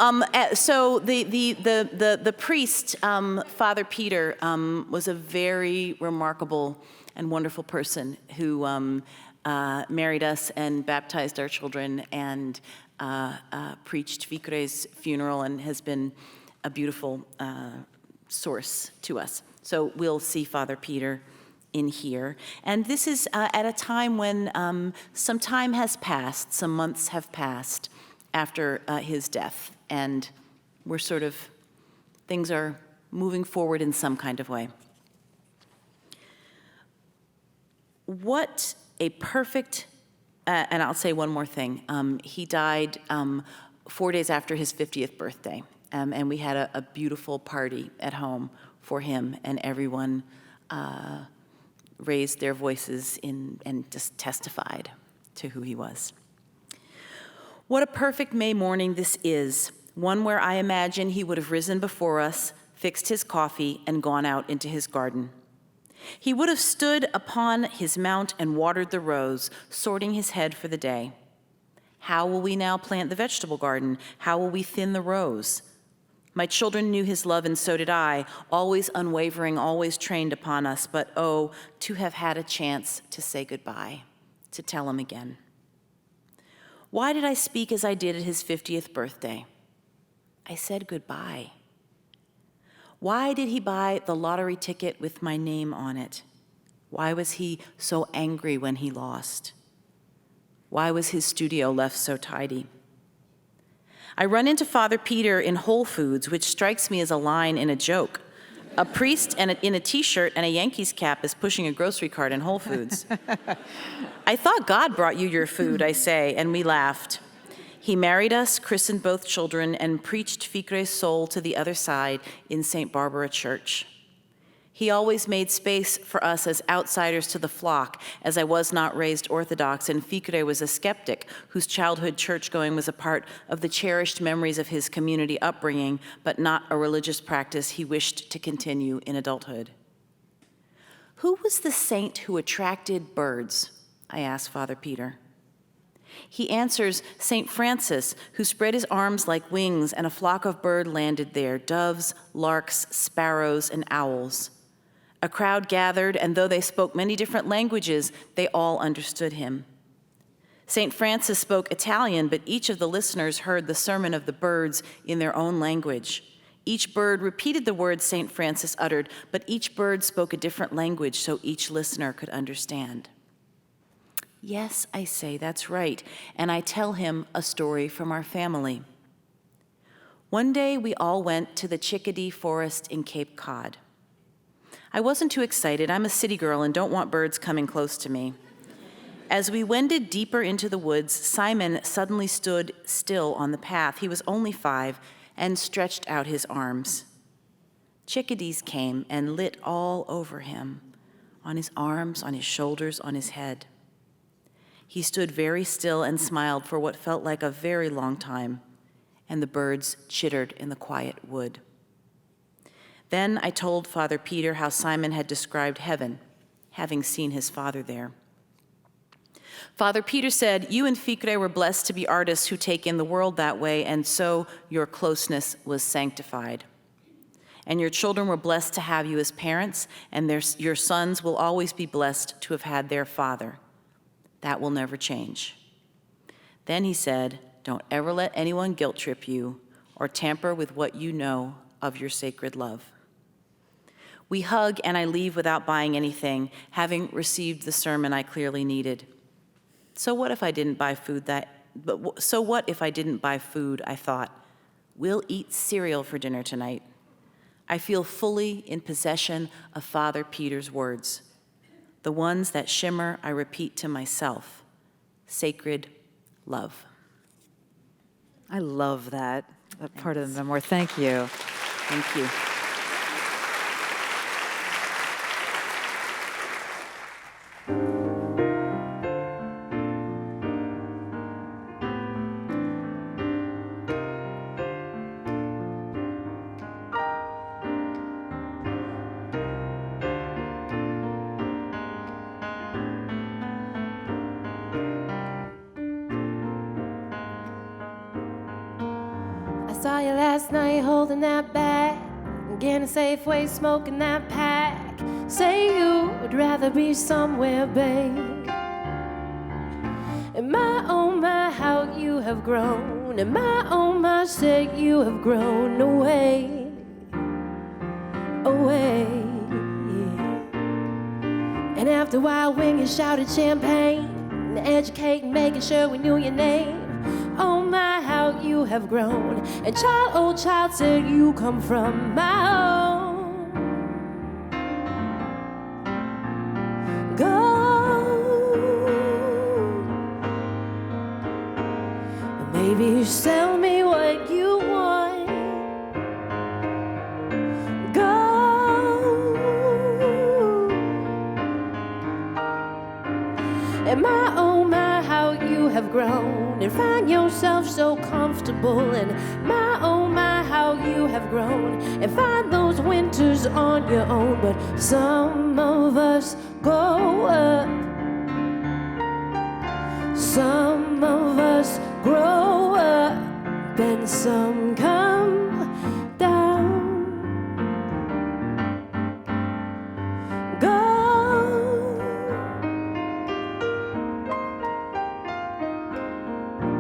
the priest, Father Peter, was a very remarkable and wonderful person who married us and baptized our children and preached Vicre's funeral and has been a beautiful source to us. So we'll see Father Peter in here. And this is at a time when some time has passed, some months have passed after his death. And we're things are moving forward in some kind of way. What a perfect, and I'll say one more thing. He died 4 days after his 50th birthday. And we had a beautiful party at home for him, and everyone raised their voices and just testified to who he was. What a perfect May morning this is, one where I imagine he would have risen before us, fixed his coffee, and gone out into his garden. He would have stood upon his mount and watered the rows, sorting his head for the day. How will we now plant the vegetable garden? How will we thin the rows? My children knew his love, and so did I, always unwavering, always trained upon us. But oh, to have had a chance to say goodbye, to tell him again. Why did I speak as I did at his 50th birthday? I said goodbye. Why did he buy the lottery ticket with my name on it? Why was he so angry when he lost? Why was his studio left so tidy? I run into Father Peter in Whole Foods, which strikes me as a line in a joke. A priest in a T-shirt and a Yankees cap is pushing a grocery cart in Whole Foods. I thought God brought you your food, I say, and we laughed. He married us, christened both children, and preached Ficre's soul to the other side in St. Barbara Church. He always made space for us as outsiders to the flock, as I was not raised Orthodox, and Ficre was a skeptic whose childhood church-going was a part of the cherished memories of his community upbringing, but not a religious practice he wished to continue in adulthood. Who was the saint who attracted birds? I asked Father Peter. He answers, St. Francis, who spread his arms like wings, and a flock of birds landed there, doves, larks, sparrows, and owls. A crowd gathered, and though they spoke many different languages, they all understood him. St. Francis spoke Italian, but each of the listeners heard the sermon of the birds in their own language. Each bird repeated the words St. Francis uttered, but each bird spoke a different language so each listener could understand. Yes, I say, that's right, and I tell him a story from our family. One day, we all went to the Chickadee Forest in Cape Cod. I wasn't too excited. I'm a city girl and don't want birds coming close to me. As we wended deeper into the woods, Simon suddenly stood still on the path. He was only 5 and stretched out his arms. Chickadees came and lit all over him, on his arms, on his shoulders, on his head. He stood very still and smiled for what felt like a very long time, and the birds chittered in the quiet wood. Then I told Father Peter how Simon had described heaven, having seen his father there. Father Peter said, you and Ficre were blessed to be artists who take in the world that way, and so your closeness was sanctified. And your children were blessed to have you as parents, and your sons will always be blessed to have had their father. That will never change. Then he said, don't ever let anyone guilt trip you or tamper with what you know of your sacred love. We hug and I leave without buying anything, having received the sermon I clearly needed. So what if I didn't buy food, I thought. We'll eat cereal for dinner tonight. I feel fully in possession of Father Peter's words. The ones that shimmer, I repeat to myself. Sacred love. I love that part of the memoir. Thank you. Thank you. Saw you last night holding that bag, getting a Safeway, smoking that pack. Say you'd rather be somewhere, babe. And oh my, how you have grown. And oh my, say you have grown away, away. And after a while, when you shouted champagne, educating, making sure we knew your name. Oh my, how you have grown. And child, oh child, said you come from my home. Go. Maybe you sell me what you want. Go. And oh my, how you have grown. And find yourself so comfortable. And oh my, how you have grown. And find those winters on your own. But some of us go up, some of us grow up, and some come down. Go.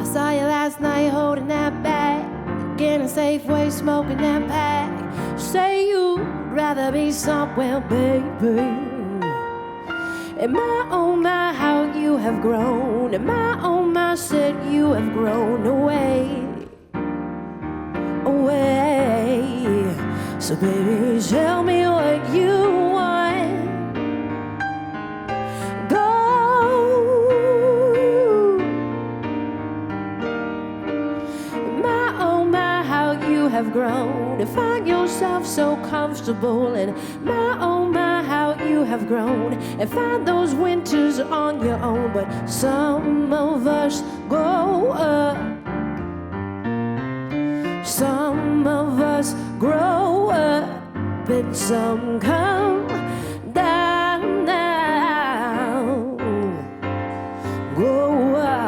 Saw you last night holding that bag, getting a Safeway, smoking that pack. Say you'd rather be somewhere, baby. And oh my, how you have grown. And oh my, said you have grown away, away. So baby, tell me yourself so comfortable, and my oh my, how you have grown, and find those winters on your own. But some of us grow up, some of us grow up, and some come down now. Grow up.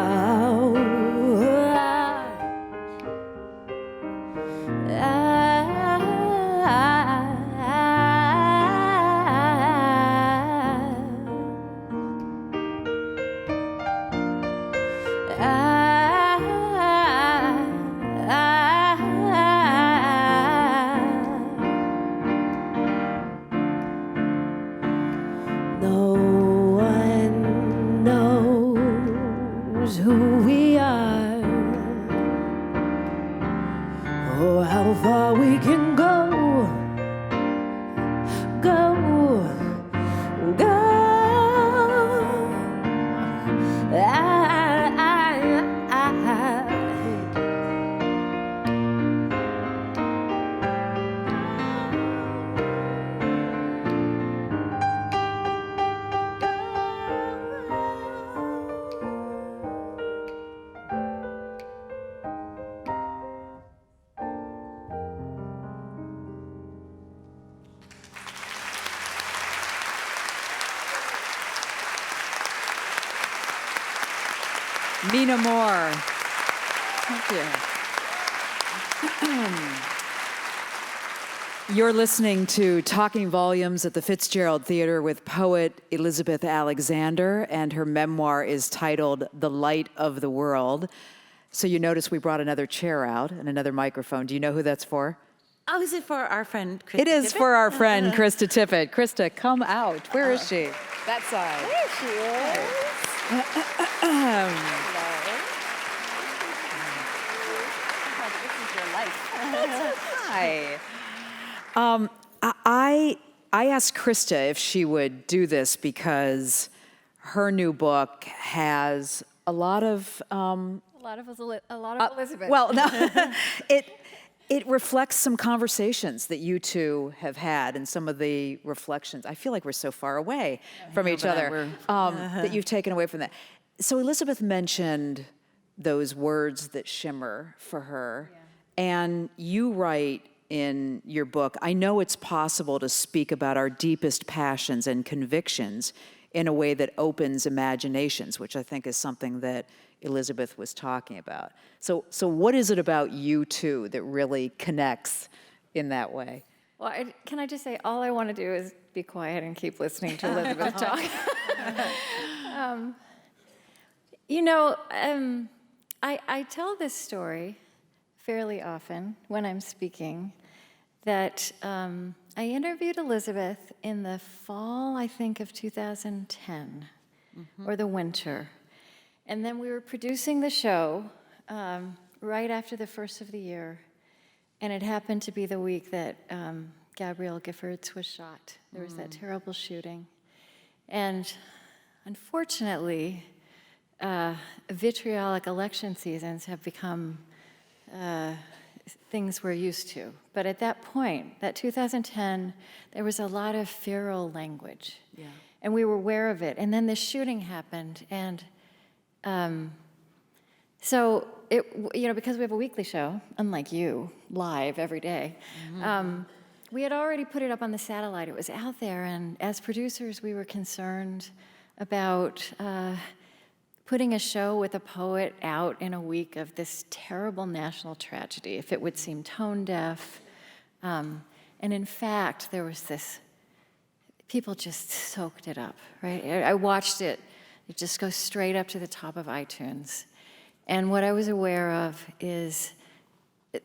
No one knows who we are, or how far we can go, go, go. Nina Moore. Thank you. You're listening to Talking Volumes at the Fitzgerald Theater with poet Elizabeth Alexander, and her memoir is titled The Light of the World. So you notice we brought another chair out and another microphone. Do you know who that's for? Oh, is it for our friend Krista It is Tippett? for our friend Krista Tippett. Krista, come out. Where is she? That side. There she is. This is your life. Hi. I asked Krista if she would do this because her new book has a lot of Elizabeth. well, no, it reflects some conversations that you two have had, and some of the reflections. I feel like we're so far away from each other that you've taken away from that. So Elizabeth mentioned those words that shimmer for her, and you write in your book, I know it's possible to speak about our deepest passions and convictions in a way that opens imaginations, which I think is something that Elizabeth was talking about. So what is it about you two that really connects in that way? Well, can I just say, all I want to do is be quiet and keep listening to Elizabeth talk. I tell this story fairly often when I'm speaking, that I interviewed Elizabeth in the fall, I think, of 2010, or the winter. And then we were producing the show right after the first of the year, and it happened to be the week that Gabrielle Giffords was shot. There was that terrible shooting. And unfortunately, vitriolic election seasons have become things we're used to. But at that point, that 2010, there was a lot of feral language. Yeah. And we were aware of it. And then this shooting happened. And so, because we have a weekly show, unlike you, live every day, we had already put it up on the satellite. It was out there. And as producers, we were concerned about putting a show with a poet out in a week of this terrible national tragedy, if it would seem tone deaf. And in fact, there was this, people just soaked it up, right? I watched it just go straight up to the top of iTunes. And what I was aware of is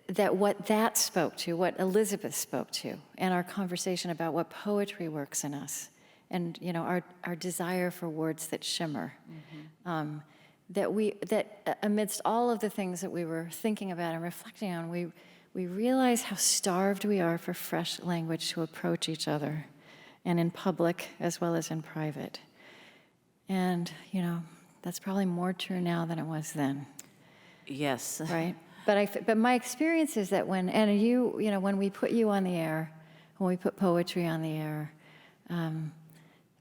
that what that spoke to, what Elizabeth spoke to, and our conversation about what poetry works in us, and our desire for words that shimmer, that amidst all of the things that we were thinking about and reflecting on, we realize how starved we are for fresh language to approach each other, and in public as well as in private. And that's probably more true now than it was then. Yes. Right? But my experience is that when we put you on the air, when we put poetry on the air,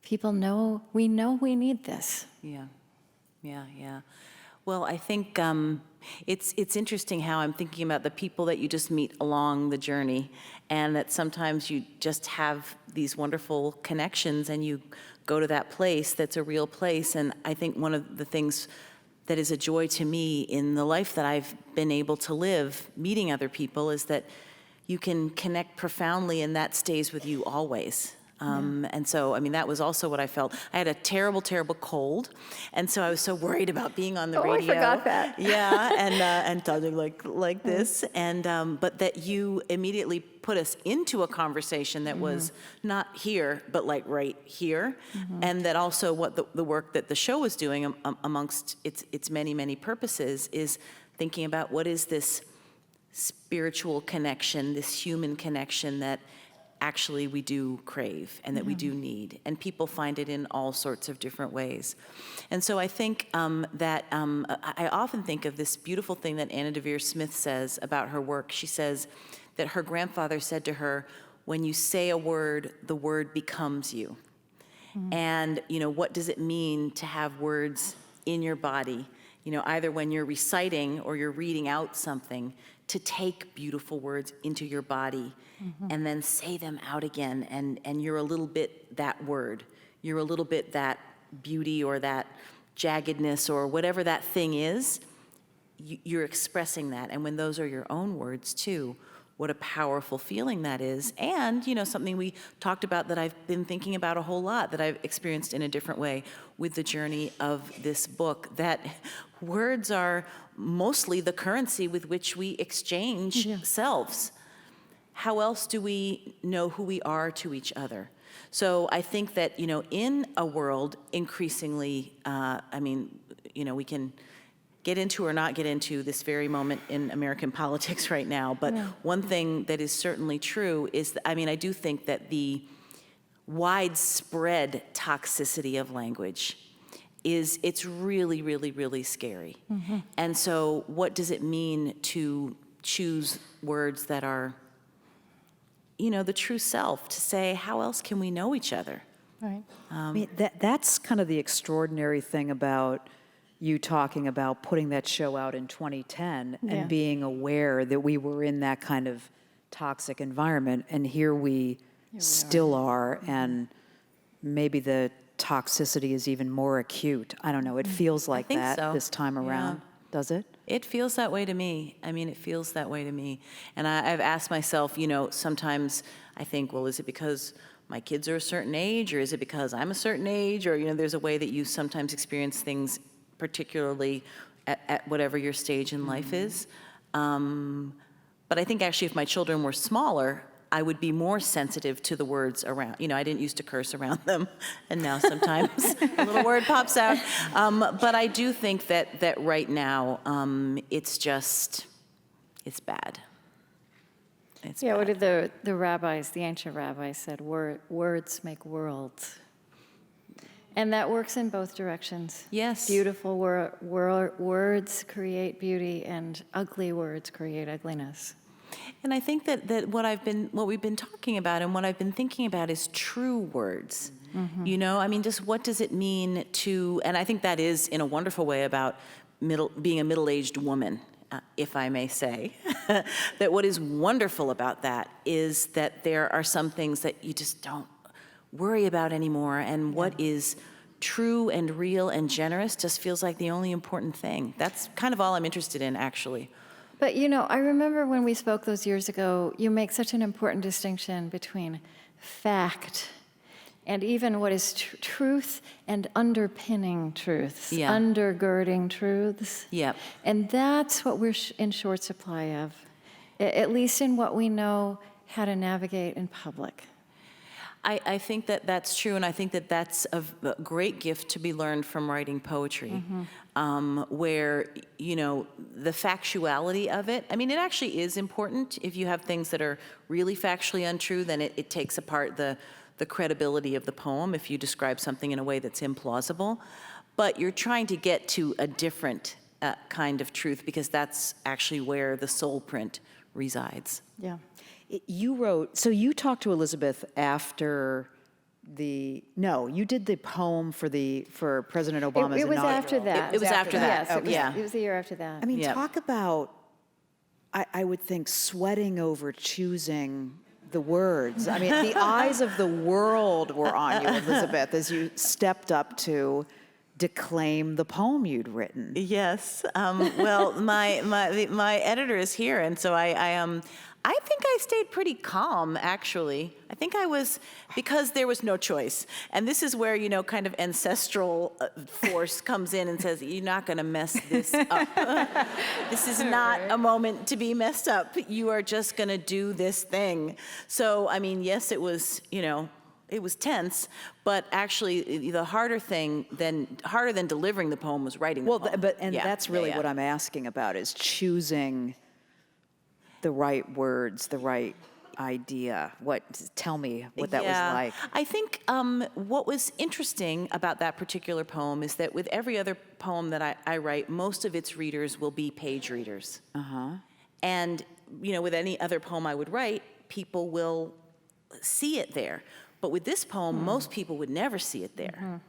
people know we need this. Yeah. Well, I think it's interesting how I'm thinking about the people that you just meet along the journey, and that sometimes you just have these wonderful connections and you go to that place that's a real place. And I think one of the things that is a joy to me in the life that I've been able to live, meeting other people, is that you can connect profoundly and that stays with you always. And so, I mean, that was also what I felt. I had a terrible, terrible cold, and so I was so worried about being on the radio. I forgot that. Yeah, and talking like this, and but that you immediately put us into a conversation that was not here, but like right here, and that also what the work that the show was doing amongst its many, many purposes is thinking about what is this spiritual connection, this human connection that actually we do crave and that we do need. And people find it in all sorts of different ways. And so I think that I often think of this beautiful thing that Anna Devere Smith says about her work. She says that her grandfather said to her, when you say a word, the word becomes you. And, what does it mean to have words in your body? Either when you're reciting or you're reading out something, to take beautiful words into your body and then say them out again. And you're a little bit that word. You're a little bit that beauty or that jaggedness or whatever that thing is. You're expressing that. And when those are your own words too, what a powerful feeling that is. And, something we talked about that I've been thinking about a whole lot, that I've experienced in a different way with the journey of this book, that words are mostly the currency with which we exchange selves. How else do we know who we are to each other? So I think that, in a world increasingly, we can get into or not get into this very moment in American politics right now. But one thing that is certainly true is, I do think that the widespread toxicity of language it's really, really, really scary. And so what does it mean to choose words that are, the true self, to say, how else can we know each other? Right. That's kind of the extraordinary thing about you talking about putting that show out in 2010 and being aware that we were in that kind of toxic environment, and here we still are, and maybe the toxicity is even more acute. I don't know, it feels like that so. this time around. Does it? It feels that way to me. It feels that way to me. And I've asked myself, sometimes I think, well, is it because my kids are a certain age, or is it because I'm a certain age, or, there's a way that you sometimes experience things, particularly at whatever your stage in life is. But I think actually if my children were smaller, I would be more sensitive to the words around. I didn't used to curse around them, and now sometimes a little word pops out. But I do think that right now, it's bad. It's bad. What did the ancient rabbis said, words make worlds. And that works in both directions. Yes. Beautiful words create beauty, and ugly words create ugliness. And I think that what we've been talking about and what I've been thinking about is true words. Just what does it mean to, and I think that is in a wonderful way about being a middle-aged woman, if I may say, that what is wonderful about that is that there are some things that you just don't worry about anymore, and what is true and real and generous just feels like the only important thing. That's kind of all I'm interested in, actually. But I remember when we spoke those years ago, you make such an important distinction between fact and even what is truth and underpinning truths, undergirding truths. Yep. And that's what we're in short supply of, at least in what we know how to navigate in public. I think that that's true, and I think that that's a great gift to be learned from writing poetry, where, the factuality of it, it actually is important. If you have things that are really factually untrue, then it takes apart the credibility of the poem if you describe something in a way that's implausible. But you're trying to get to a different kind of truth, because that's actually where the soul print resides. Yeah. You wrote, so you talked to Elizabeth after you did the poem for President Obama's It was inaugural. after that. It was after that. Yes, Yeah. it was the year after that. I mean, Yep. talk about, I would think, sweating over choosing the words. I mean, the eyes of the world were on you, Elizabeth, as you stepped up to declaim the poem you'd written. Yes. Well, my editor is here, and so I think I stayed pretty calm, actually. I think I was, because there was no choice. And this is where, kind of ancestral force comes in and says, you're not going to mess this up. This is not a moment to be messed up. You are just going to do this thing. So, I mean, yes, it was, it was tense, but actually the harder than delivering the poem was writing the poem. That's really what I'm asking about, is choosing the right words, the right idea. Tell me what that was like. I think what was interesting about that particular poem is that with every other poem that I write, most of its readers will be page readers. And, with any other poem I would write, people will see it there. But with this poem, most people would never see it there.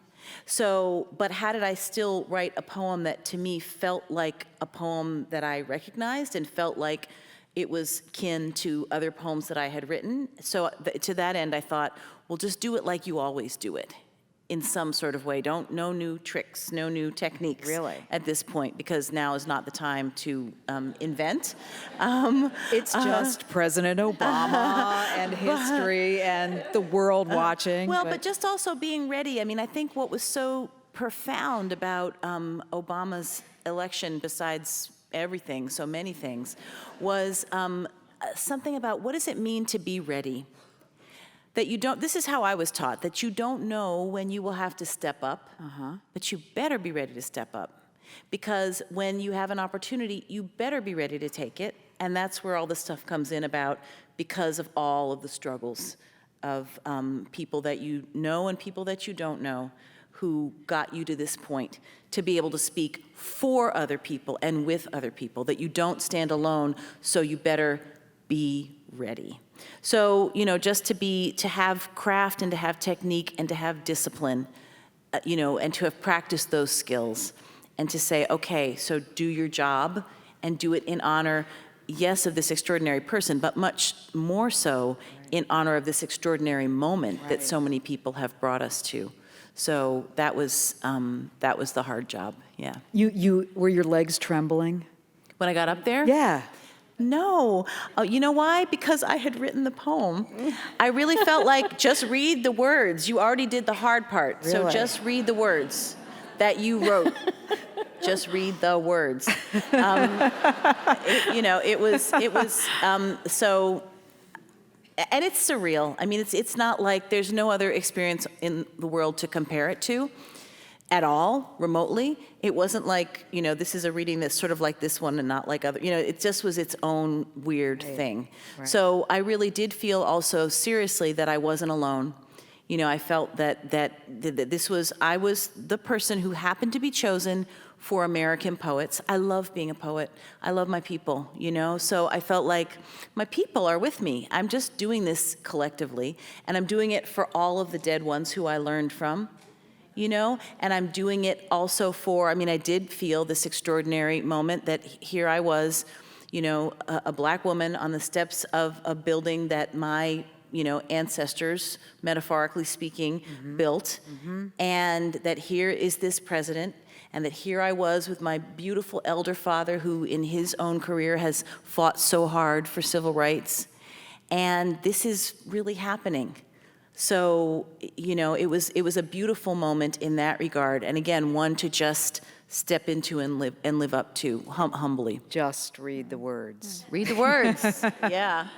So, but how did I still write a poem that to me felt like a poem that I recognized and felt like it was kin to other poems that I had written? So to that end, I thought, well, just do it like you always do it, in some sort of way. No new tricks, no new techniques. Really? At this point, because now is not the time to invent. It's just President Obama and history and the world watching. Well, but just also being ready. I mean, I think what was so profound about Obama's election, besides everything, so many things, was something about what does it mean to be ready? That you don't, this is how I was taught, that you don't know when you will have to step up, but you better be ready to step up. Because when you have an opportunity, you better be ready to take it. And that's where all the stuff comes in about, because of all of the struggles of people that you know and people that you don't know, who got you to this point, to be able to speak for other people and with other people, that you don't stand alone, so you better be ready. So, just to have craft and to have technique and to have discipline, and to have practiced those skills, and to say, okay, so do your job and do it in honor, yes, of this extraordinary person, but much more so in honor of this extraordinary moment that so many people have brought us to. So that was the hard job. Yeah. You were your legs trembling? When I got up there? Yeah. No. Oh, you know why? Because I had written the poem. I really felt like, just read the words. You already did the hard part. So Really? just read the words that you wrote. Just read the words. It was so. And it's surreal. I mean, it's not like there's no other experience in the world to compare it to at all, remotely. It wasn't like, this is a reading that's sort of like this one and not like other, it just was its own weird thing. Right. So I really did feel also seriously that I wasn't alone. I felt that I was the person who happened to be chosen for American poets. I love being a poet. I love my people, So I felt like my people are with me. I'm just doing this collectively, and I'm doing it for all of the dead ones who I learned from, And I'm doing it also for, I did feel this extraordinary moment that here I was, a black woman on the steps of a building that my ancestors, metaphorically speaking, built, and that here is this president, and that here I was with my beautiful elder father, who in his own career has fought so hard for civil rights, and this is really happening. So, it was a beautiful moment in that regard, and again, one to just step into and live up to humbly. Just read the words. Read the words. Yeah.